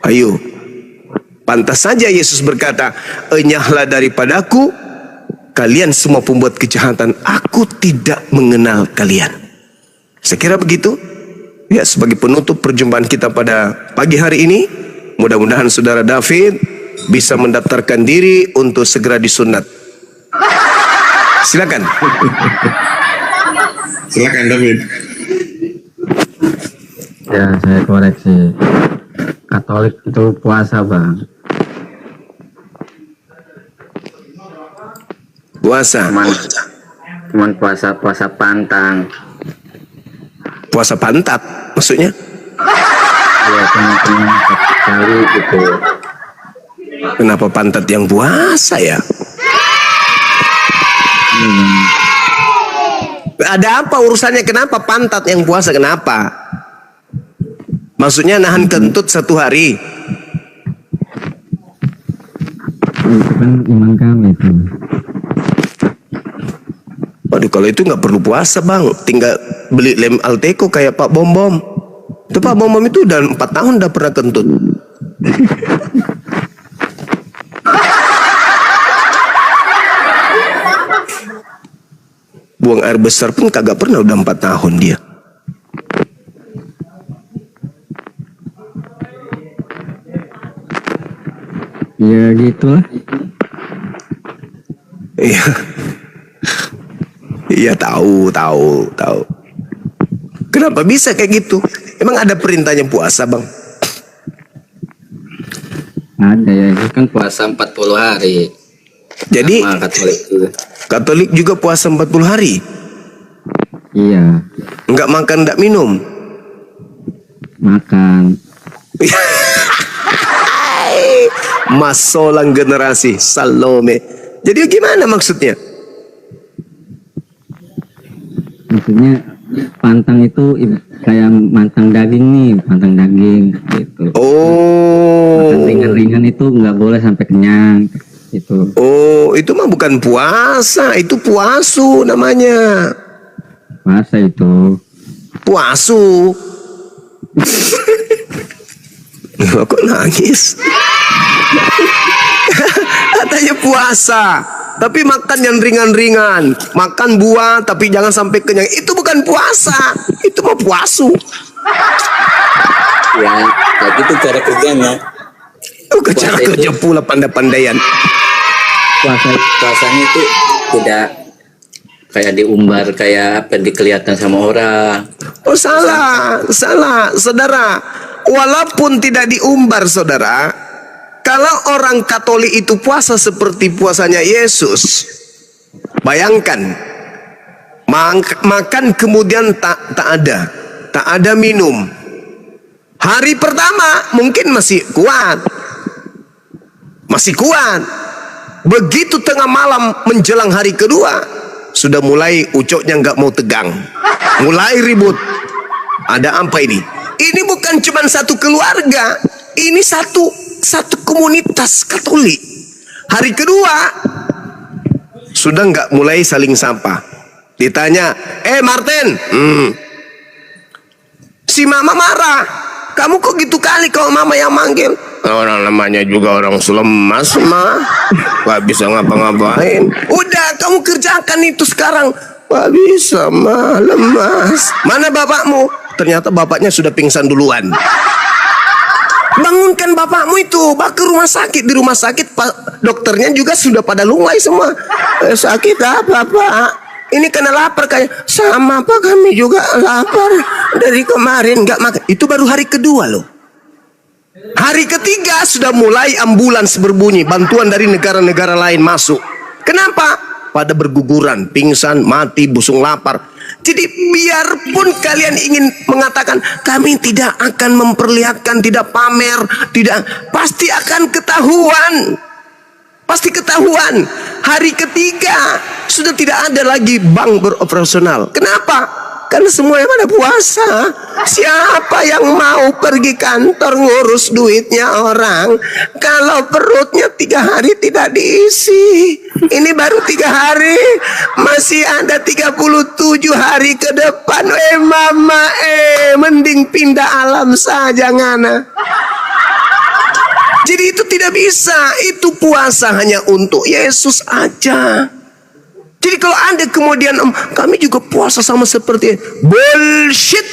Ayo, pantas saja Yesus berkata, enyahlah daripadaku, kalian semua pembuat kejahatan, aku tidak mengenal kalian. Saya kira begitu. Ya, sebagai penutup perjumpaan kita pada pagi hari ini, mudah-mudahan saudara David bisa mendaftarkan diri untuk segera disunat. Silakan. Silakan David. Ya, saya koreksi. Katolik itu puasa, Bang. Puasa. Cuman puasa pantang. Puasa pantat maksudnya? Ya, cuma kali gitu. Kenapa pantat yang puasa ya? Ada apa urusannya? Kenapa pantat yang puasa? Kenapa? Maksudnya nahan kentut 1 hari. Itu kan iman kami itu. Waduh, kalau itu nggak perlu puasa, Bang. Tinggal beli lem Alteco kayak Pak Bom Bom. Itu Pak Bom Bom itu udah 4 tahun udah pernah kentut. Buang air besar pun kagak pernah, udah 4 tahun dia. Ya gitulah. Iya. Iya, tahu. Kenapa bisa kayak gitu? Emang ada perintahnya puasa, Bang? Ada ya. Itu kan puasa 40 hari. Jadi Sama Katolik juga. Katolik juga puasa 40 hari. Iya. Enggak makan, enggak minum. Makan. Masolang generasi Salome. Jadi gimana maksudnya? Maksudnya pantang itu kayak mantang daging nih, pantang daging gitu. Oh. Makan ringan-ringan itu nggak boleh sampai kenyang gitu. Oh, itu mah bukan puasa, itu puasu namanya. Puasa itu. Puasu. Kok nangis? Katanya puasa, tapi makan yang ringan-ringan. Makan buah, tapi jangan sampai kenyang. Itu bukan puasa, itu mah puasu. Ya, kayak gitu cara kerjanya. Bukan cara Puasa kerja itu- pula pandai-pandaian. Puasanya itu tidak kayak diumbar, kayak apa, dikelihatan sama orang. Oh, salah, saudara. Walaupun tidak diumbar, saudara, kalau orang Katolik itu puasa seperti puasanya Yesus, bayangkan Makan kemudian tak ada minum. Hari pertama mungkin masih kuat. Begitu tengah malam menjelang hari kedua, sudah mulai ucoknya nggak mau tegang, mulai ribut. Ada apa ini? Ini bukan cuma satu keluarga, ini satu komunitas Katolik. Hari kedua sudah nggak mulai saling sapa. Ditanya, Martin, si mama marah. Kamu kok gitu kali kalau mama yang manggil? Orang namanya juga orang selemas, mah gak bisa ngapa-ngapain. Udah, kamu kerjakan itu sekarang. Gak bisa, mah lemas. Mana bapakmu? Ternyata bapaknya sudah pingsan duluan. Bangunkan bapakmu itu, bawa ke rumah sakit. Di rumah sakit dokternya juga sudah pada lunglai semua. Sakit apa, Pak? Ini kena lapar kayak sama Pak, kami juga lapar dari kemarin nggak makan. Itu baru hari kedua loh. Hari ketiga sudah mulai ambulans berbunyi, bantuan dari negara-negara lain masuk. Kenapa? Pada berguguran, pingsan, mati, busung lapar. Jadi biarpun kalian ingin mengatakan kami tidak akan memperlihatkan, tidak pamer, tidak, pasti akan ketahuan. Pasti ketahuan. Hari ketiga sudah tidak ada lagi bank beroperasional. Kenapa? Karena semuanya pada puasa. Siapa yang mau pergi kantor ngurus duitnya orang kalau perutnya 3 hari tidak diisi? Ini baru 3 hari, masih ada 37 hari ke depan. Mama, mending pindah alam saja ngana. Jadi itu tidak bisa. Itu puasa hanya untuk Yesus aja. Jadi kalau Anda kemudian kami juga puasa sama seperti bullshit.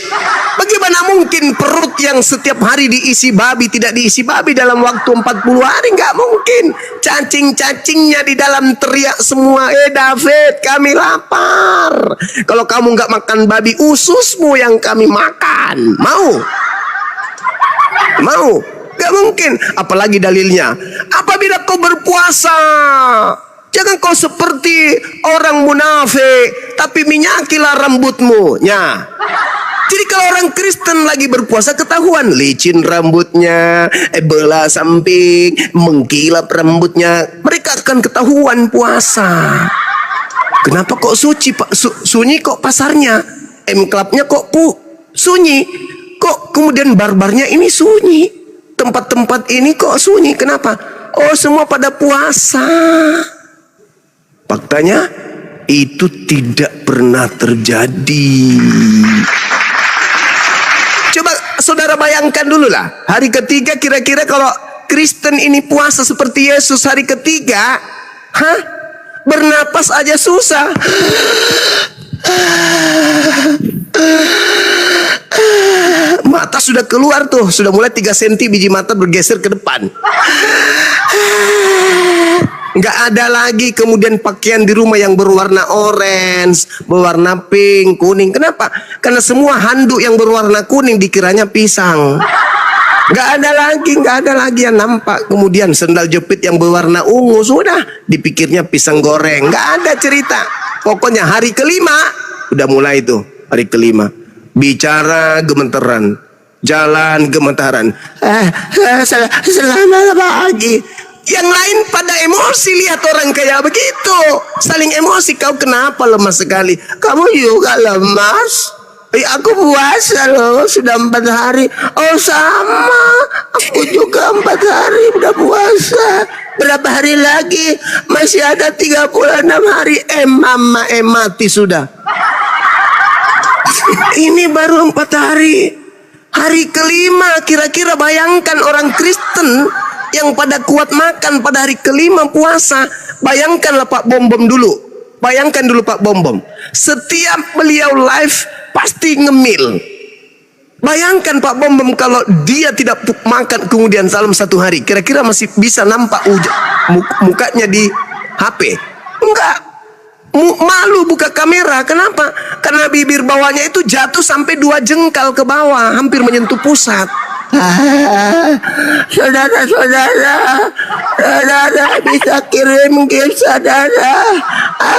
Bagaimana mungkin perut yang setiap hari diisi babi tidak diisi babi dalam waktu 40 hari? Nggak mungkin. Cacing-cacingnya di dalam teriak semua, David, kami lapar. Kalau kamu nggak makan babi, ususmu yang kami makan. Mau? Gak mungkin. Apalagi dalilnya, apabila kau berpuasa, jangan kau seperti orang munafik, tapi minyakilah rambutmu. Jadi kalau orang Kristen lagi berpuasa ketahuan, licin rambutnya, belah samping, mengkilap rambutnya, mereka akan ketahuan puasa. Kenapa kok suci Pak? Sunyi kok pasarnya, M-Clubnya kok sunyi, kok kemudian barbarnya ini sunyi. Tempat-tempat ini kok sunyi, kenapa? Oh, semua pada puasa. Faktanya itu tidak pernah terjadi. Coba saudara bayangkan dulu lah. Hari ketiga kira-kira kalau Kristen ini puasa seperti Yesus hari ketiga, bernapas aja susah. Mata sudah keluar tuh, sudah mulai 3 cm biji mata bergeser ke depan. Nggak ada lagi kemudian pakaian di rumah yang berwarna orange, berwarna pink, kuning. Kenapa? Karena semua handuk yang berwarna kuning dikiranya pisang. Nggak ada lagi yang nampak. Kemudian sendal jepit yang berwarna ungu, sudah dipikirnya pisang goreng. Nggak ada cerita. Pokoknya hari kelima udah mulai tuh, hari kelima bicara gemeteran, jalan gemetaran. Selamat pagi. Yang lain pada emosi, lihat orang kayak begitu, saling emosi. Kau kenapa lemas sekali? Kamu juga lemas? Aku puasa loh, sudah 4 hari. Oh sama, aku juga 4 hari udah puasa. Berapa hari lagi? Masih ada 36 hari. Mama mati sudah. Ini baru 4 hari. Hari kelima, kira-kira bayangkan orang Kristen yang pada kuat makan pada hari kelima puasa. Bayangkanlah Pak Bom dulu. Bayangkan dulu Pak Bom. Setiap beliau live pasti ngemil. Bayangkan Pak Bom kalau dia tidak makan kemudian dalam 1 hari, kira-kira masih bisa nampak mukanya di HP? Enggak. Malu buka kamera. Kenapa? Karena bibir bawahnya itu jatuh sampai 2 jengkal ke bawah, hampir menyentuh pusat. Saudara bisa kirim gift saudara.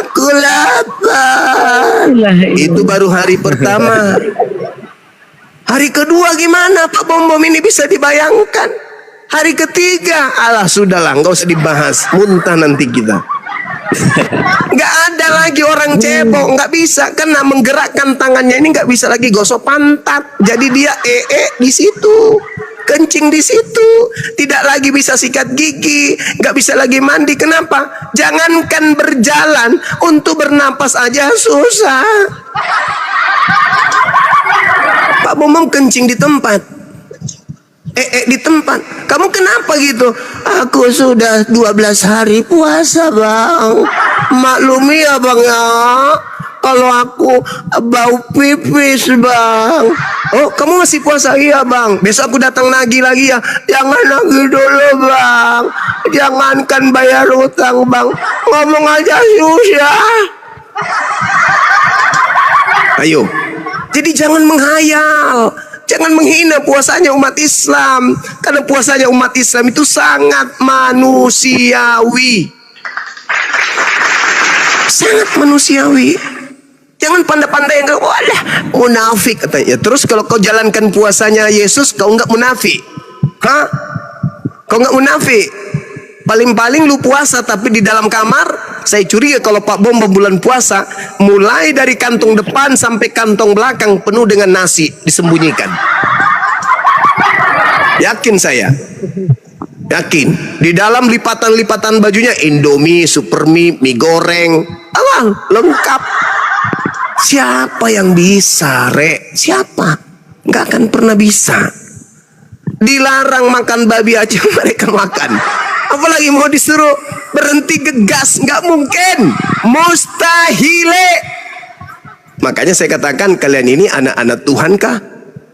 Aku lapar. Itu baru hari pertama. Hari kedua gimana Pak Bom Bom, ini bisa dibayangkan? Hari ketiga, alah sudahlah, nggak usah dibahas, muntah nanti kita. Nggak ada lagi orang cebok, nggak bisa, karena menggerakkan tangannya ini nggak bisa lagi gosok pantat, jadi dia di situ, kencing di situ, tidak lagi bisa sikat gigi, nggak bisa lagi mandi. Kenapa? Jangankan berjalan, untuk bernapas aja susah. Pak Bomong kencing di tempat, di tempat. Kamu kenapa gitu? Aku sudah 12 hari puasa bang. Maklumi ya bang ya, kalau aku bau pipis bang. Oh kamu masih puasa? Iya bang, besok aku datang lagi ya. Jangan lagi dulu bang, jangankan bayar utang bang, ngomong aja susah. Ayo, jadi jangan menghayal, jangan menghina puasanya umat Islam, karena puasanya umat Islam itu sangat manusiawi, sangat manusiawi. Jangan pandai-pandai yang walah munafik katanya. Terus kalau kau jalankan puasanya Yesus, kau nggak munafik? Hah? Kau nggak munafik? Paling-paling lu puasa tapi di dalam kamar. Saya curiga kalau Pak Bom bulan puasa, mulai dari kantong depan sampai kantong belakang penuh dengan nasi disembunyikan. Yakin saya, yakin. Di dalam lipatan-lipatan bajunya Indomie, Supermie, mie goreng, lengkap. Siapa yang bisa, Rek? Siapa? Nggak akan pernah bisa. Dilarang makan babi aja mereka makan. Apalagi mau disuruh berhenti gegas, nggak mungkin, mustahile. Makanya saya katakan kalian ini anak-anak Tuhan kah?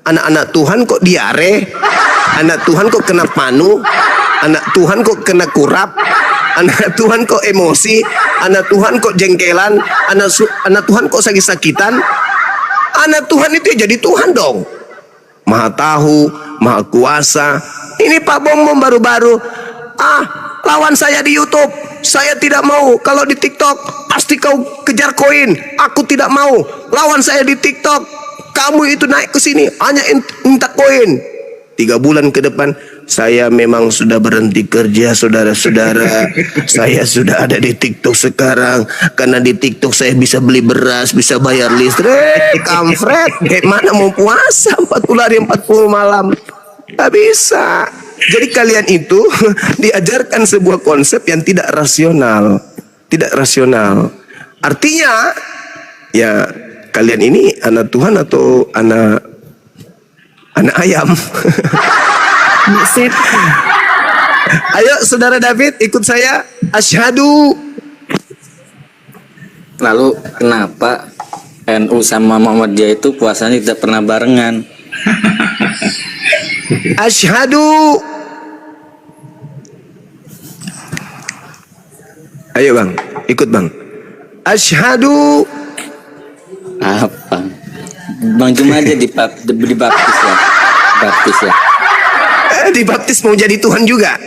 Anak-anak Tuhan kok diare? Anak Tuhan kok kena panu? Anak Tuhan kok kena kurap? Anak Tuhan kok emosi? Anak Tuhan kok jengkelan? Anak Tuhan kok sakit-sakitan? Anak Tuhan itu ya jadi Tuhan dong. Maha tahu, maha kuasa. Ini Pak Bom baru-baru. Lawan saya di YouTube, saya tidak mau. Kalau di TikTok pasti kau kejar koin, aku tidak mau. Lawan saya di TikTok, kamu itu naik ke sini hanya minta koin. 3 bulan ke depan saya memang sudah berhenti kerja, saudara-saudara. Saya sudah ada di TikTok sekarang, karena di TikTok saya bisa beli beras, bisa bayar listrik. Kampret, mana mau puasa 40 hari 40 malam? Gak bisa. Jadi kalian itu diajarkan sebuah konsep yang tidak rasional, tidak rasional. Artinya, ya kalian ini anak Tuhan atau anak ayam? Ayo saudara David ikut saya. Asyhadu. Lalu kenapa NU sama Muhammadiyah itu puasanya tidak pernah barengan? Asyhadu. Ayo bang, ikut bang. Asyhadu. Apa? Bang cuma aja dibaptis ya. Baptis ya. Dibaptis mau jadi Tuhan juga.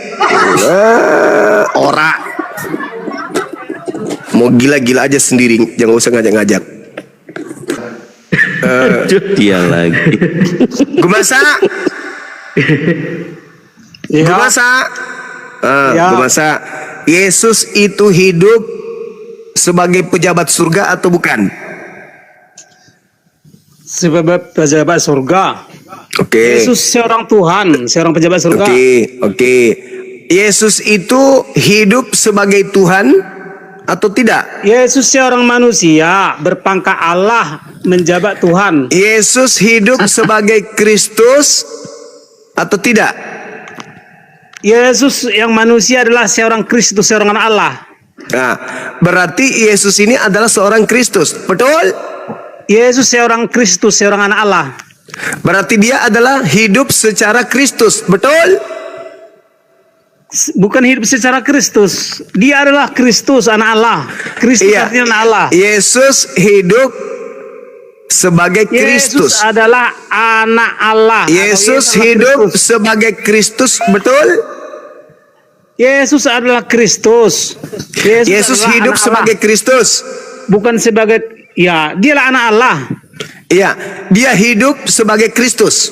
Ora. Mau gila-gila aja sendiri, jangan usah ngajak-ngajak. Dia lagi. Gumasa. Gumasa. Yesus itu hidup sebagai pejabat surga atau bukan? Sebagai pejabat surga. Oke. Yesus seorang Tuhan, seorang pejabat surga. Oke. Yesus itu hidup sebagai Tuhan atau tidak? Yesus seorang manusia berpangkat Allah, menjabat Tuhan. Yesus hidup sebagai Kristus atau tidak? Yesus yang manusia adalah seorang Kristus, seorang anak Allah. Nah, berarti Yesus ini adalah seorang Kristus, betul? Yesus seorang Kristus, seorang anak Allah. Berarti dia adalah hidup secara Kristus, betul? Bukan hidup secara Kristus. Dia adalah Kristus, anak Allah. Kristus artinya anak Allah. Yesus hidup sebagai Kristus. Yesus adalah anak Allah. Yesus hidup sebagai Kristus, betul? Yesus adalah Kristus. Yesus adalah hidup anak sebagai Allah. Kristus. Bukan sebagai, ya, dialah anak Allah. Iya, dia hidup sebagai Kristus.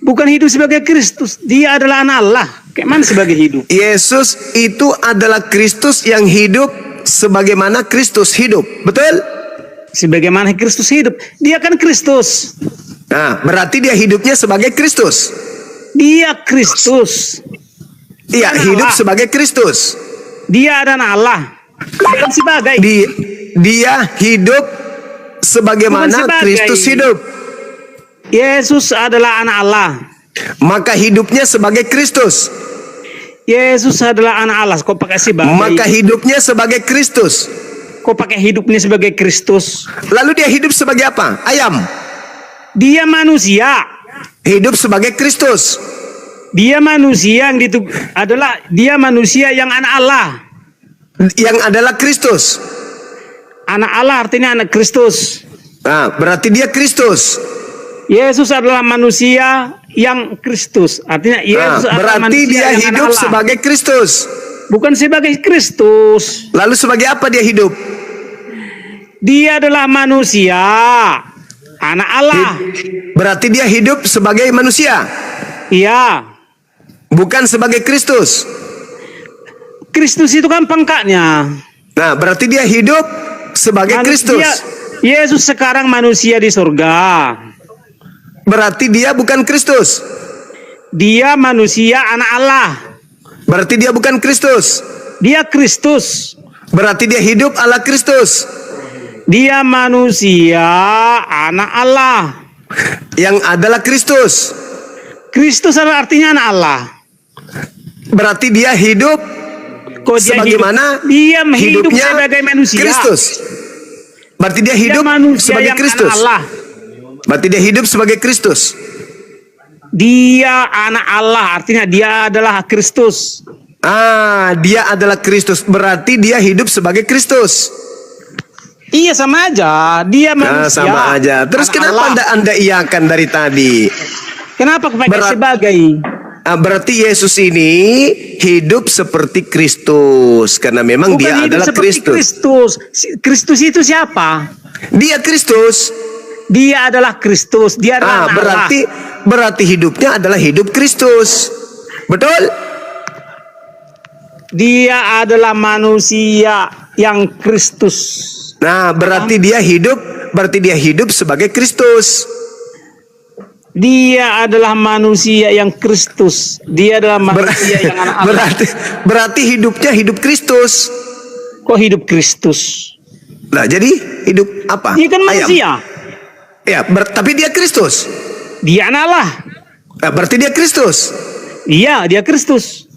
Bukan hidup sebagai Kristus, dia adalah anak Allah. Kayak mana sebagai hidup? Yesus itu adalah Kristus yang hidup sebagaimana Kristus hidup, betul? Sebagaimana Kristus hidup, dia kan Kristus. Nah, berarti dia hidupnya sebagai Kristus. Dia Kristus. Iya, Anak hidup Allah. sebagai Kristus. Dia adalah Allah. Bukan sebagai. Dia hidup sebagaimana Bukan sebagai. Kristus hidup. Yesus adalah anak Allah. Maka hidupnya sebagai Kristus. Yesus adalah anak Allah. Kau pakai sebagai. Maka hidupnya sebagai Kristus. Kau pakai hidupnya sebagai Kristus. Lalu dia hidup sebagai apa? Ayam. Dia manusia. Hidup sebagai Kristus. Dia manusia yang adalah dia manusia yang anak Allah. Yang adalah Kristus. Anak Allah artinya anak Kristus. Nah, berarti dia Kristus. Yesus adalah manusia yang Kristus. Artinya Yesus adalah berarti manusia dia yang hidup anak Allah. sebagai Kristus. Bukan sebagai Kristus. Lalu sebagai apa dia hidup? Dia adalah manusia, anak Allah. Berarti dia hidup sebagai manusia. Iya. Bukan sebagai Kristus. Kristus itu kan pangkatnya. Nah, berarti dia hidup sebagai Kristus. Yesus sekarang manusia di surga. Berarti dia bukan Kristus. Dia manusia anak Allah. Berarti dia bukan Kristus. Dia Kristus. Berarti dia hidup ala Kristus. Dia manusia anak Allah. Yang adalah Kristus. Kristus adalah artinya anak Allah. Berarti dia hidup sebagaimana dia hidup hidupnya sebagai manusia. Kristus. Berarti dia hidup sebagai Kristus. Berarti dia hidup sebagai Kristus. Dia anak Allah, artinya dia adalah Kristus. Dia adalah Kristus. Berarti dia hidup sebagai Kristus. Iya, sama aja. Dia manusia. Sama aja. Terus kenapa Anda iyakan dari tadi? Kenapa pakai sebagai? Berarti Yesus ini hidup seperti Kristus karena memang Bukan dia adalah Kristus. Kristus itu siapa? Dia Kristus. Dia adalah Kristus. Dia adalah Allah. Berarti hidupnya adalah hidup Kristus. Betul? Dia adalah manusia yang Kristus. Nah, berarti dia hidup sebagai Kristus. Dia adalah manusia yang Kristus. Dia adalah manusia yang anak Allah. Berarti hidupnya hidup Kristus. Kok hidup Kristus? Nah, jadi hidup apa? Dia kan manusia. Ya, tapi dia Kristus. Dia anak Allah. Nah, berarti dia Kristus. Iya, dia Kristus.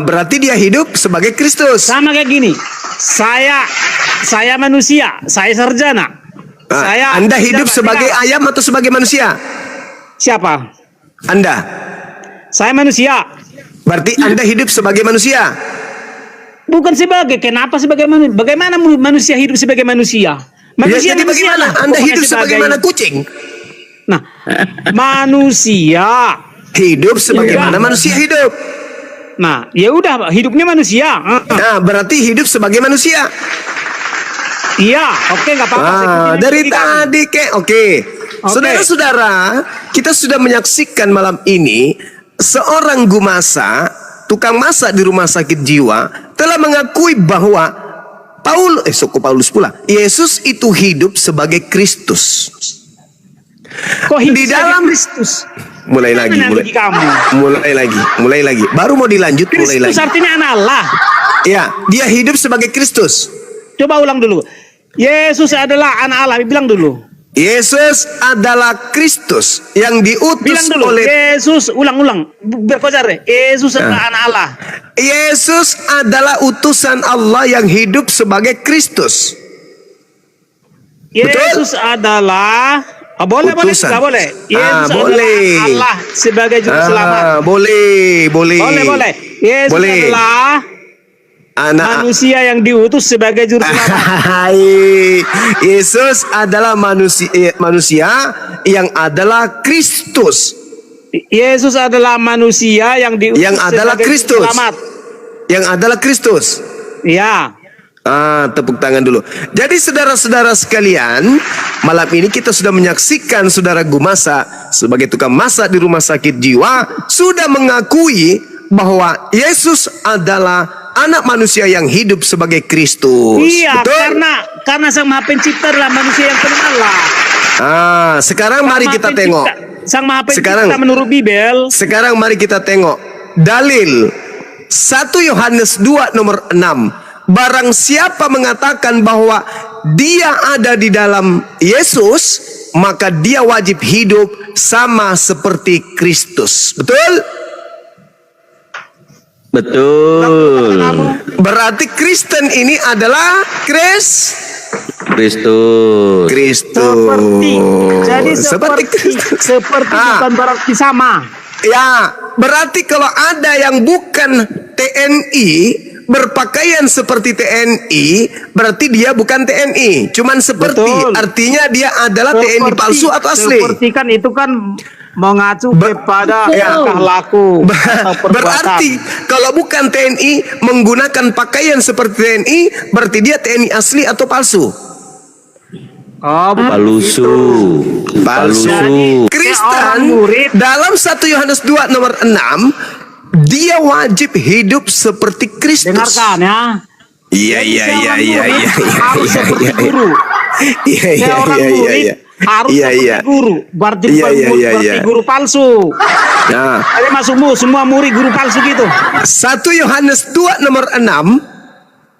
Berarti dia hidup sebagai Kristus. Sama kayak gini. Saya manusia, saya sarjana. Anda hidup sebagai ayam atau sebagai manusia? Siapa? Anda. Saya manusia. Berarti Anda hidup sebagai manusia. Bukan sebagai. Kenapa sebagai manusia? Bagaimana manusia hidup sebagai manusia? Manusia jadi bagaimana? Anda hidup sebagaimana kucing. Nah, manusia hidup sebagaimana manusia hidup. Nah, ya udah, hidupnya manusia. Nah, berarti hidup sebagai manusia. Iya, oke, nggak apa-apa. Dari tadi, oke. Saudara-saudara, kita sudah menyaksikan malam ini seorang gumasa, tukang masak di rumah sakit jiwa, telah mengakui bahwa Paulus pula, Yesus itu hidup sebagai Kristus. Kok hidup di dalam Kristus? Mulai lagi. Baru mau dilanjut. Kristus artinya anak Allah. Ya, dia hidup sebagai Kristus. Coba ulang dulu. Yesus adalah anak Allah. Bilang dulu. Yesus adalah Kristus yang diutus oleh Yesus. Ulang. Berkocar. Yesus adalah anak Allah. Yesus adalah utusan Allah yang hidup sebagai Kristus. Yesus adalah boleh. Yesus boleh. Allah sebagai juru selamat. Boleh. Yesus adalah manusia yang diutus sebagai juru selamat. Yesus adalah manusia yang adalah Kristus. Yesus adalah manusia yang diutus yang adalah sebagai Kristus. juru selamat. Yang adalah Kristus. Ya. Tepuk tangan dulu. Jadi saudara-saudara sekalian, malam ini kita sudah menyaksikan saudara Gumasa sebagai tukang masak di rumah sakit jiwa sudah mengakui bahwa Yesus adalah anak manusia yang hidup sebagai Kristus. Iya, betul? karena Sang Maha Pencipta adalah manusia yang penuh Allah. Sekarang mari kita tengok. Sang Maha Pencipta menurut Bibel. Sekarang mari kita tengok dalil 1 Yohanes 2 nomor 6. Barang siapa mengatakan bahwa dia ada di dalam Yesus, maka dia wajib hidup sama seperti Kristus. Betul? Betul. Berarti Kristen ini adalah Kristus. Seperti bukan berarti sama. Ya, berarti kalau ada yang bukan TNI berpakaian seperti TNI, berarti dia bukan TNI, cuman seperti. Betul. Artinya dia adalah TNI palsu atau asli. Seperti kan itu kan mengacu kepada tingkah laku atau perbuatan. Berarti kalau bukan TNI menggunakan pakaian seperti TNI, berarti dia TNI asli atau palsu? Palsu. Kristen dalam 1 Yohanes 2 nomor 6, dia wajib hidup seperti Kristus. Dengarkan ya. Iya. Harus seperti guru. Seorang murid harus seperti guru. Berarti guru palsu. Nah, ada masukmu semua murid guru palsu gitu. 1 Yohanes 2 nomor 6,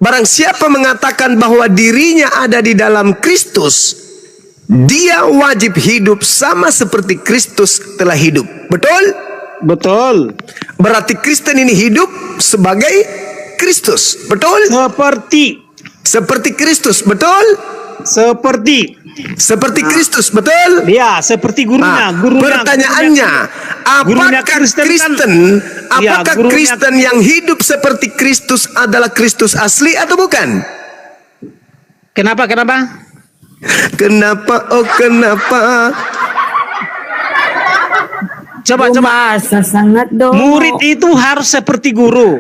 barang siapa mengatakan bahwa dirinya ada di dalam Kristus, dia wajib hidup sama seperti Kristus telah hidup. Betul? Betul. Berarti Kristen ini hidup sebagai Kristus. Betul? Seperti Kristus. Betul? Seperti Kristus. Betul? Ya, seperti gurunya. Pertanyaannya, apakah Kristen yang hidup seperti Kristus adalah Kristus asli atau bukan? Kenapa? Kenapa? Coba. Sangat dong. Murid itu harus seperti guru.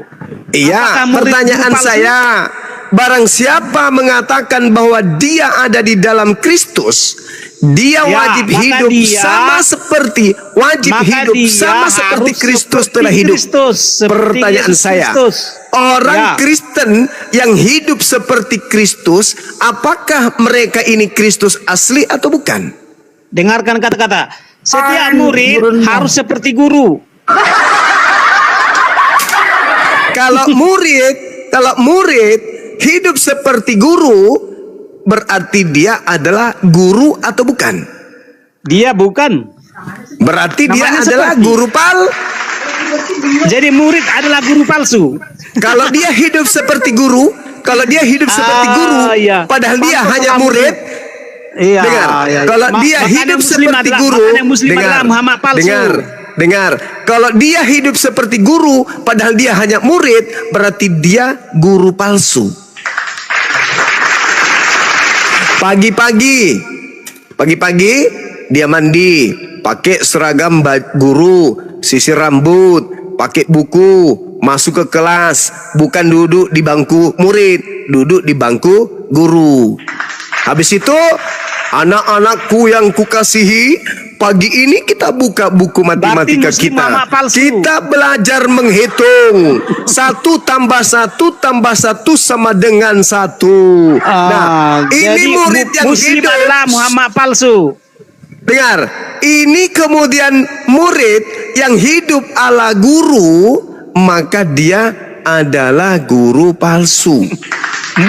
Iya, pertanyaan saya, barang siapa mengatakan bahwa dia ada di dalam Kristus, dia wajib hidup sama seperti Kristus telah hidup. Pertanyaan saya, orang Kristen yang hidup seperti Kristus, apakah mereka ini Kristus asli atau bukan? Dengarkan kata-kata. Setiap murid harus seperti guru. Kalau murid hidup seperti guru, berarti dia adalah guru atau bukan? Dia bukan. Berarti dia adalah guru Jadi murid adalah guru palsu. Kalau dia hidup seperti guru, padahal dia hanya murid. Dengar, kalau dia hidup seperti guru, dengar. Kalau dia hidup seperti guru, padahal dia hanya murid, berarti dia guru palsu. Pagi-pagi dia mandi, pakai seragam guru, sisir rambut, pakai buku, masuk ke kelas, bukan duduk di bangku murid, duduk di bangku guru. Habis itu, anak-anakku yang kukasihi, pagi ini kita buka buku matematika kita. Kita belajar menghitung. 1 tambah 1 tambah 1 sama dengan 1. Nah, ini murid yang hidup adalah Muhammad palsu. Dengar, ini kemudian murid yang hidup ala guru, maka dia adalah guru palsu.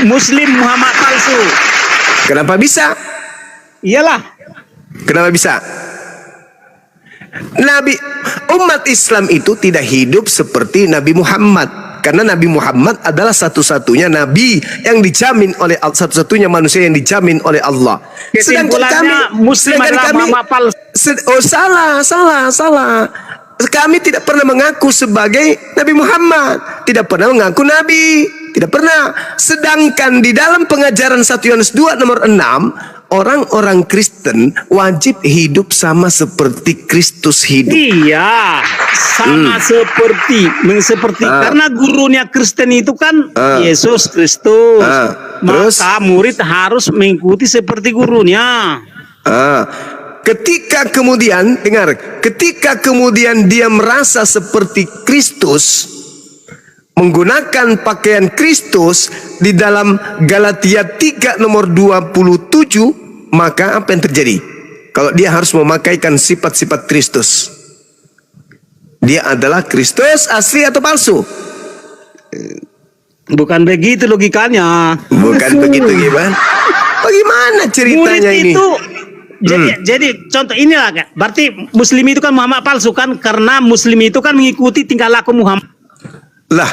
Muslim Muhammad palsu. Kenapa bisa? Iyalah. Kenapa bisa? Umat Islam itu tidak hidup seperti Nabi Muhammad, karena Nabi Muhammad adalah satu-satunya nabi yang dijamin oleh satu-satunya manusia yang dijamin oleh Allah. Sedangkan kami salah. Kami tidak pernah mengaku sebagai Nabi Muhammad, tidak pernah mengaku nabi. Tidak pernah. Sedangkan di dalam pengajaran 1 Yohanes 2 nomor 6, orang-orang Kristen wajib hidup sama seperti Kristus hidup. Iya, sama seperti karena gurunya Kristen itu kan Yesus Kristus. Maka murid harus mengikuti seperti gurunya. Ketika kemudian, dengar, ketika kemudian dia merasa seperti Kristus, menggunakan pakaian Kristus di dalam Galatia 3 nomor 27, maka apa yang terjadi? Kalau dia harus memakaikan sifat-sifat Kristus, dia adalah Kristus asli atau palsu? Bukan begitu logikanya. Bukan begitu gimana? Bagaimana ceritanya murid ini? Itu jadi contoh inilah kan. Berarti Muslim itu kan Muhammad palsu kan, karena Muslim itu kan mengikuti tingkah laku Muhammad. Lah,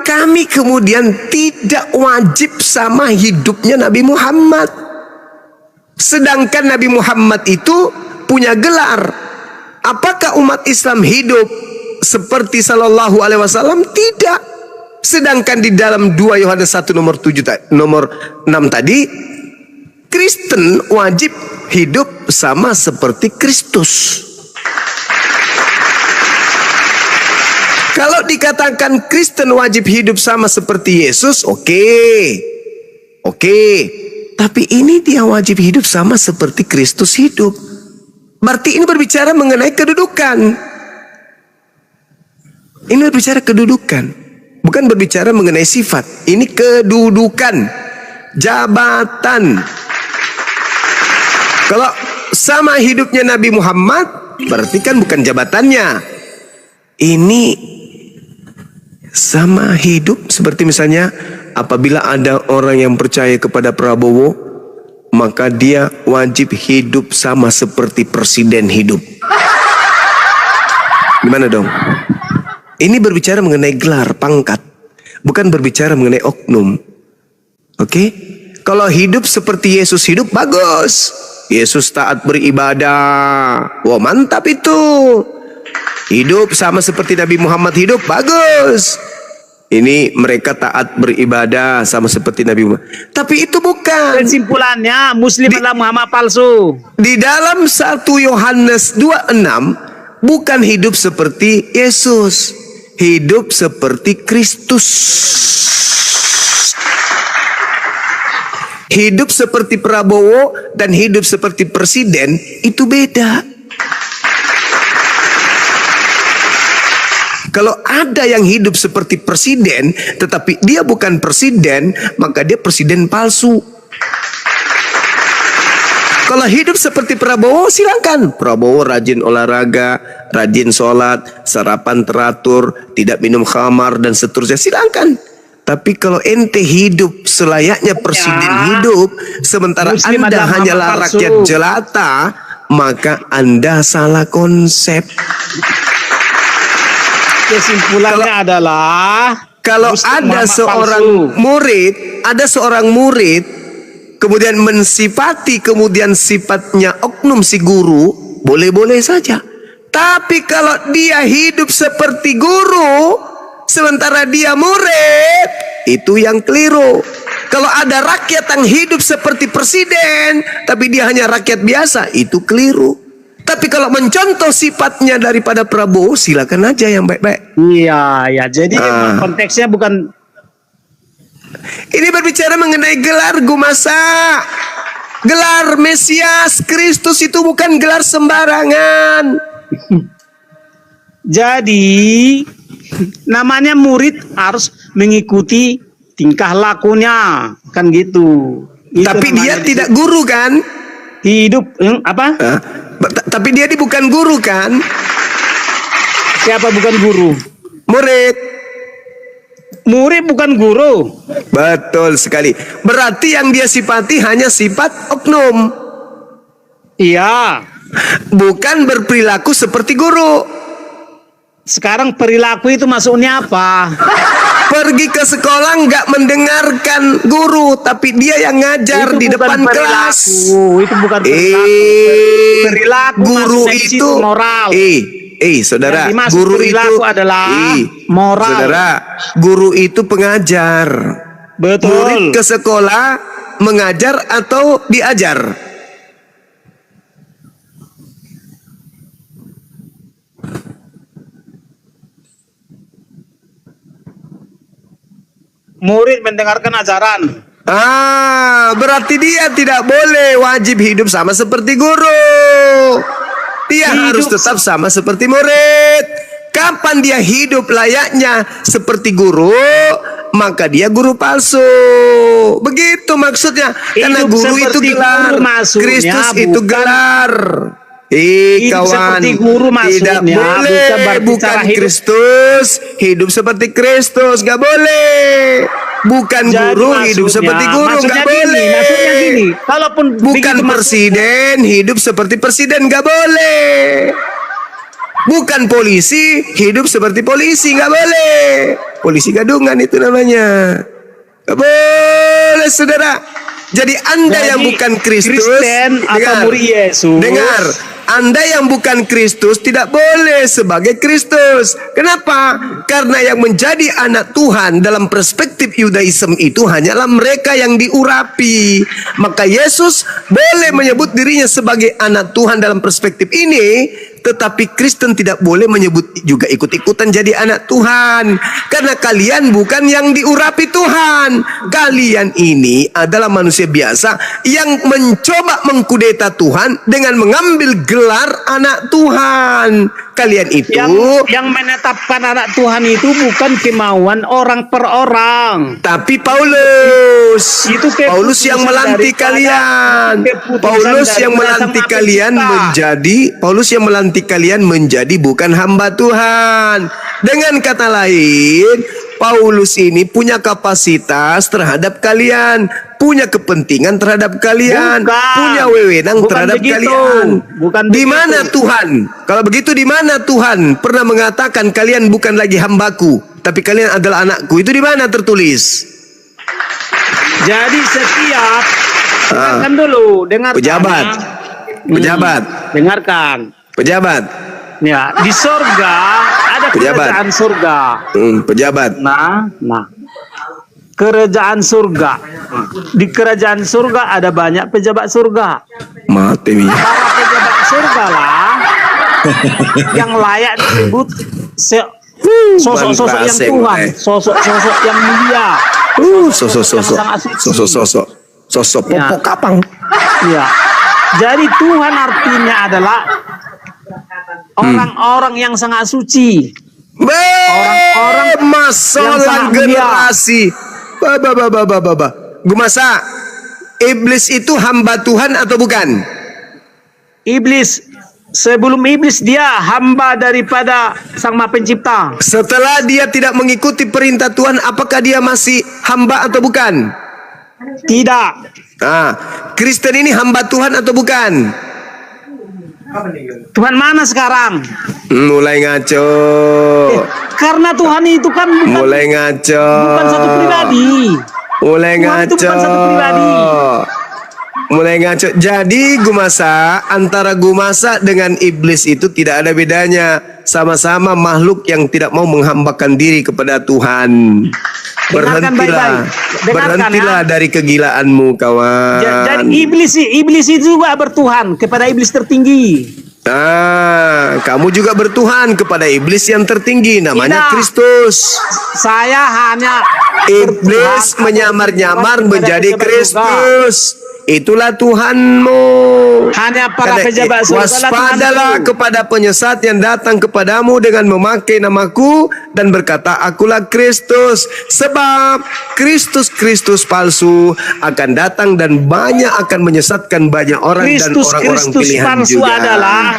kami kemudian tidak wajib sama hidupnya Nabi Muhammad. Sedangkan Nabi Muhammad itu punya gelar. Apakah umat Islam hidup seperti sallallahu alaihi wasallam? Tidak. Sedangkan di dalam 2 Yohanes 1 nomor 6 tadi, Kristen wajib hidup sama seperti Kristus. Kalau dikatakan Kristen wajib hidup sama seperti Yesus, oke. Tapi ini dia wajib hidup sama seperti Kristus hidup. Berarti ini berbicara mengenai kedudukan. Ini berbicara kedudukan, bukan berbicara mengenai sifat. Ini kedudukan, jabatan. Kalau sama hidupnya Nabi Muhammad, berarti kan bukan jabatannya. Ini sama hidup seperti misalnya apabila ada orang yang percaya kepada Prabowo, maka dia wajib hidup sama seperti presiden hidup. Gimana dong? Ini berbicara mengenai gelar, pangkat, bukan berbicara mengenai oknum. Oke? Kalau hidup seperti Yesus hidup, bagus. Yesus taat beribadah. Wah, mantap itu. Hidup sama seperti Nabi Muhammad hidup, bagus. Ini mereka taat beribadah sama seperti Nabi Muhammad. Tapi itu bukan. Kesimpulannya Muslim adalah Muhammad palsu. Di dalam 1 Yohanes 2:6, bukan hidup seperti Yesus, hidup seperti Kristus. Hidup seperti Prabowo dan hidup seperti presiden itu beda. Kalau ada yang hidup seperti presiden tetapi dia bukan presiden, maka dia presiden palsu. Kalau hidup seperti Prabowo, silakan. Prabowo rajin olahraga, rajin sholat, sarapan teratur, tidak minum khamar dan seterusnya, silakan. Tapi kalau ente hidup selayaknya presiden hidup, sementara Muslim Anda hanyalah rakyat jelata, maka Anda salah konsep. Kesimpulannya adalah kalau ada seorang murid kemudian mensifati kemudian sifatnya oknum si guru, boleh-boleh saja. Tapi kalau dia hidup seperti guru sementara dia murid, itu yang keliru. Kalau ada rakyat yang hidup seperti presiden tapi dia hanya rakyat biasa, itu keliru. Tapi kalau mencontoh sifatnya daripada Prabowo, silakan aja yang baik-baik. Iya, ya. Jadi konteksnya bukan. Ini berbicara mengenai gelar gumasa. Gelar Mesias Kristus itu bukan gelar sembarangan. Jadi namanya murid harus mengikuti tingkah lakunya, kan gitu. Tapi dia tidak guru kan? Hidup apa? Tapi dia bukan guru kan? Siapa bukan guru? Murid. Murid bukan guru. Betul sekali. Berarti yang dia sifati hanya sifat oknum. Iya. Bukan berperilaku seperti guru. Sekarang perilaku itu maksudnya apa? Pergi ke sekolah nggak mendengarkan guru, tapi dia yang ngajar di depan kelas. Itu bukan perilaku. Perilaku guru itu moral. saudara, Yang dimaksud guru itu perilaku adalah moral. Saudara, guru itu pengajar. Betul. Murid ke sekolah mengajar atau diajar? Murid mendengarkan ajaran. Berarti dia tidak boleh wajib hidup sama seperti guru. Dia harus tetap sama seperti murid. Kapan dia hidup layaknya seperti guru, maka dia guru palsu. Begitu maksudnya. Karena Hidup guru itu seperti gelar, guru maksudnya Kristus itu bukan- gelar. Hidup Kawan, seperti guru maksudnya tidak boleh, berarti bukan cara hidup. Kristus hidup seperti Kristus, gak boleh. Bukan Jadi guru hidup maksudnya- seperti guru, maksudnya gak gini, boleh. maksudnya gini, kalaupun Bukan begitu presiden hidup seperti presiden, gak boleh. Bukan polisi hidup seperti polisi, gak boleh. Polisi gadungan itu namanya. Gak boleh, saudara. Jadi Anda yang bukan Kristus, Kristen atau murid Yesus, dengar, Anda yang bukan Kristus tidak boleh sebagai Kristus. Kenapa? Karena yang menjadi anak Tuhan dalam perspektif Yudaism itu hanyalah mereka yang diurapi. Maka Yesus boleh menyebut dirinya sebagai anak Tuhan dalam perspektif ini, tetapi Kristen tidak boleh menyebut juga ikut-ikutan jadi anak Tuhan. Karena kalian bukan yang diurapi Tuhan. Kalian ini adalah manusia biasa yang mencoba mengkudeta Tuhan dengan mengambil gelar anak Tuhan. Kalian itu yang menetapkan anak Tuhan itu bukan kemauan orang per orang, tapi Paulus. Itu Paulus yang melantik kalian. Paulus yang melantik kalian menjadi bukan hamba Tuhan. Dengan kata lain, Paulus ini punya kapasitas terhadap kalian, punya kepentingan terhadap kalian, punya wewenang terhadap kalian. Di mana Tuhan? Kalau begitu di mana Tuhan pernah mengatakan kalian bukan lagi hambaku, tapi kalian adalah anakku? Itu di mana tertulis? Jadi setiap dengarkan dulu, dengarkan. Pejabat. Dengarkan. Pejabat. Ya, di surga ada kerajaan surga. Pejabat. Nah, kerajaan surga. Di kerajaan surga ada banyak pejabat surga. Mati. Para pejabat surga lah yang layak disebut sosok-sosok yang Tuhan, sosok-sosok yang mulia, sosok popok kapang. Ya. Jadi Tuhan artinya adalah orang-orang yang sangat suci. Orang-orang masalah generasi. Gumasa, iblis itu hamba Tuhan atau bukan? Iblis, sebelum iblis dia hamba daripada Sang Maha Pencipta. Setelah dia tidak mengikuti perintah Tuhan, apakah dia masih hamba atau bukan? Tidak. Kristen ini hamba Tuhan atau bukan? Tuhan mana sekarang? Mulai ngaco. Karena Tuhan itu kan mulai ngaco. Bukan satu pribadi. Mulai Tuhan ngaco. itu bukan satu pribadi. Mulai ngaco. Jadi Gumasa, antara Gumasa dengan iblis itu tidak ada bedanya. Sama-sama makhluk yang tidak mau menghambakan diri kepada Tuhan. Berhentilah dari kegilaanmu, kawan. Jadi iblis itu juga bertuhan kepada iblis tertinggi. Kamu juga bertuhan kepada iblis yang tertinggi, namanya Kristus. Saya hanya iblis menyamar-nyamar menjadi Kristus. Itulah Tuhanmu. Hanya para pejabat surga. Waspadalah kepada penyesat yang datang kepadamu dengan memakai namaku dan berkata, akulah Kristus. Sebab Kristus palsu akan datang dan banyak akan menyesatkan banyak orang dan orang-orang pilihan palsu juga. Adalah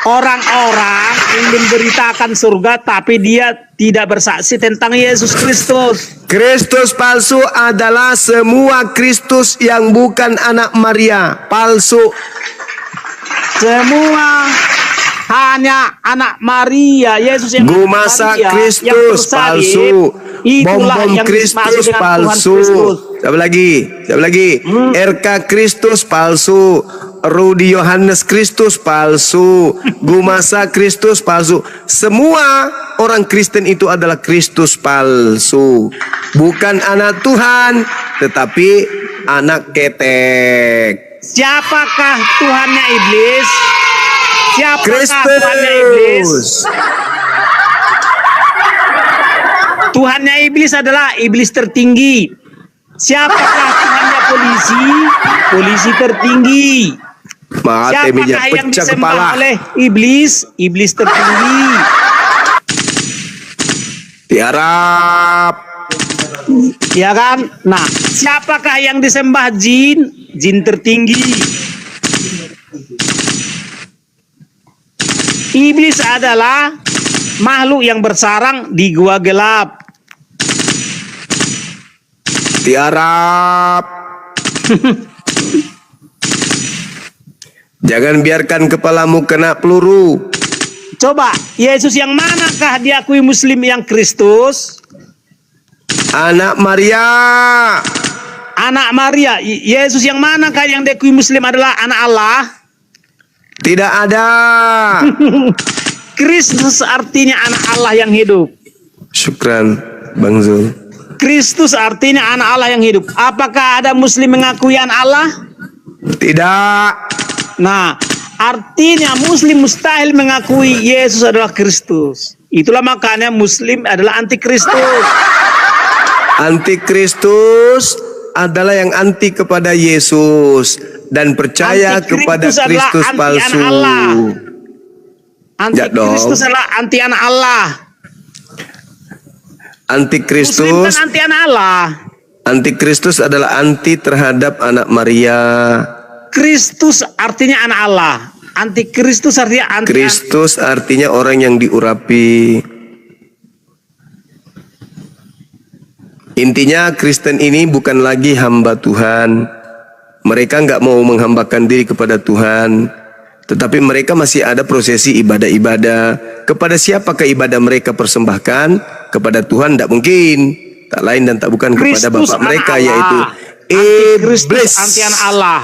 orang-orang yang memberitakan surga tapi dia tidak bersaksi tentang Yesus Kristus. Kristus palsu adalah semua Kristus yang bukan anak Maria, palsu. Semua hanya anak Maria, Yesus yang Gumasa Kristus palsu. Bom Kristus palsu. Siapa lagi? RK Kristus palsu. Rudi Yohanes Kristus palsu, Gumasa Kristus palsu. Semua orang Kristen itu adalah Kristus palsu. Bukan anak Tuhan, tetapi anak ketek. Siapakah Tuhannya iblis? Siapakah Tuhannya iblis? Tuhannya iblis adalah iblis tertinggi. Siapakah Tuhannya polisi? Polisi tertinggi. Siapakah yang disembah oleh iblis? Iblis tertinggi. Tiarap. Ya kan? Nah, siapakah yang disembah jin? Jin tertinggi. Iblis adalah makhluk yang bersarang di gua gelap. Tiarap. Jangan biarkan kepalamu kena peluru. Coba, Yesus yang manakah diakui Muslim yang Kristus? Anak Maria. Anak Maria. Yesus yang manakah yang diakui Muslim adalah anak Allah? Tidak ada. Kristus artinya anak Allah yang hidup. Syukran, Bang Zul. Kristus artinya anak Allah yang hidup. Apakah ada Muslim mengakui anak Allah? Tidak. Nah, artinya Muslim mustahil mengakui Yesus adalah Kristus. Itulah makanya Muslim adalah antikristus. Antikristus adalah yang anti kepada Yesus dan percaya kepada Kristus palsu. Antikristus adalah anti anak Allah. Antikristus. Muslim kan anti anak Allah. Antikristus adalah anti terhadap anak Maria. Kristus artinya anak Allah. Antikristus artinya anti. Kristus artinya orang yang diurapi. Intinya Kristen ini bukan lagi hamba Tuhan. Mereka nggak mau menghambakan diri kepada Tuhan. Tetapi mereka masih ada prosesi ibadah-ibadah. Kepada siapakah ibadah mereka persembahkan? Kepada Tuhan tidak mungkin. Tak lain dan tak bukan kepada Bapak mereka, yaitu iblis. Anti anak Allah.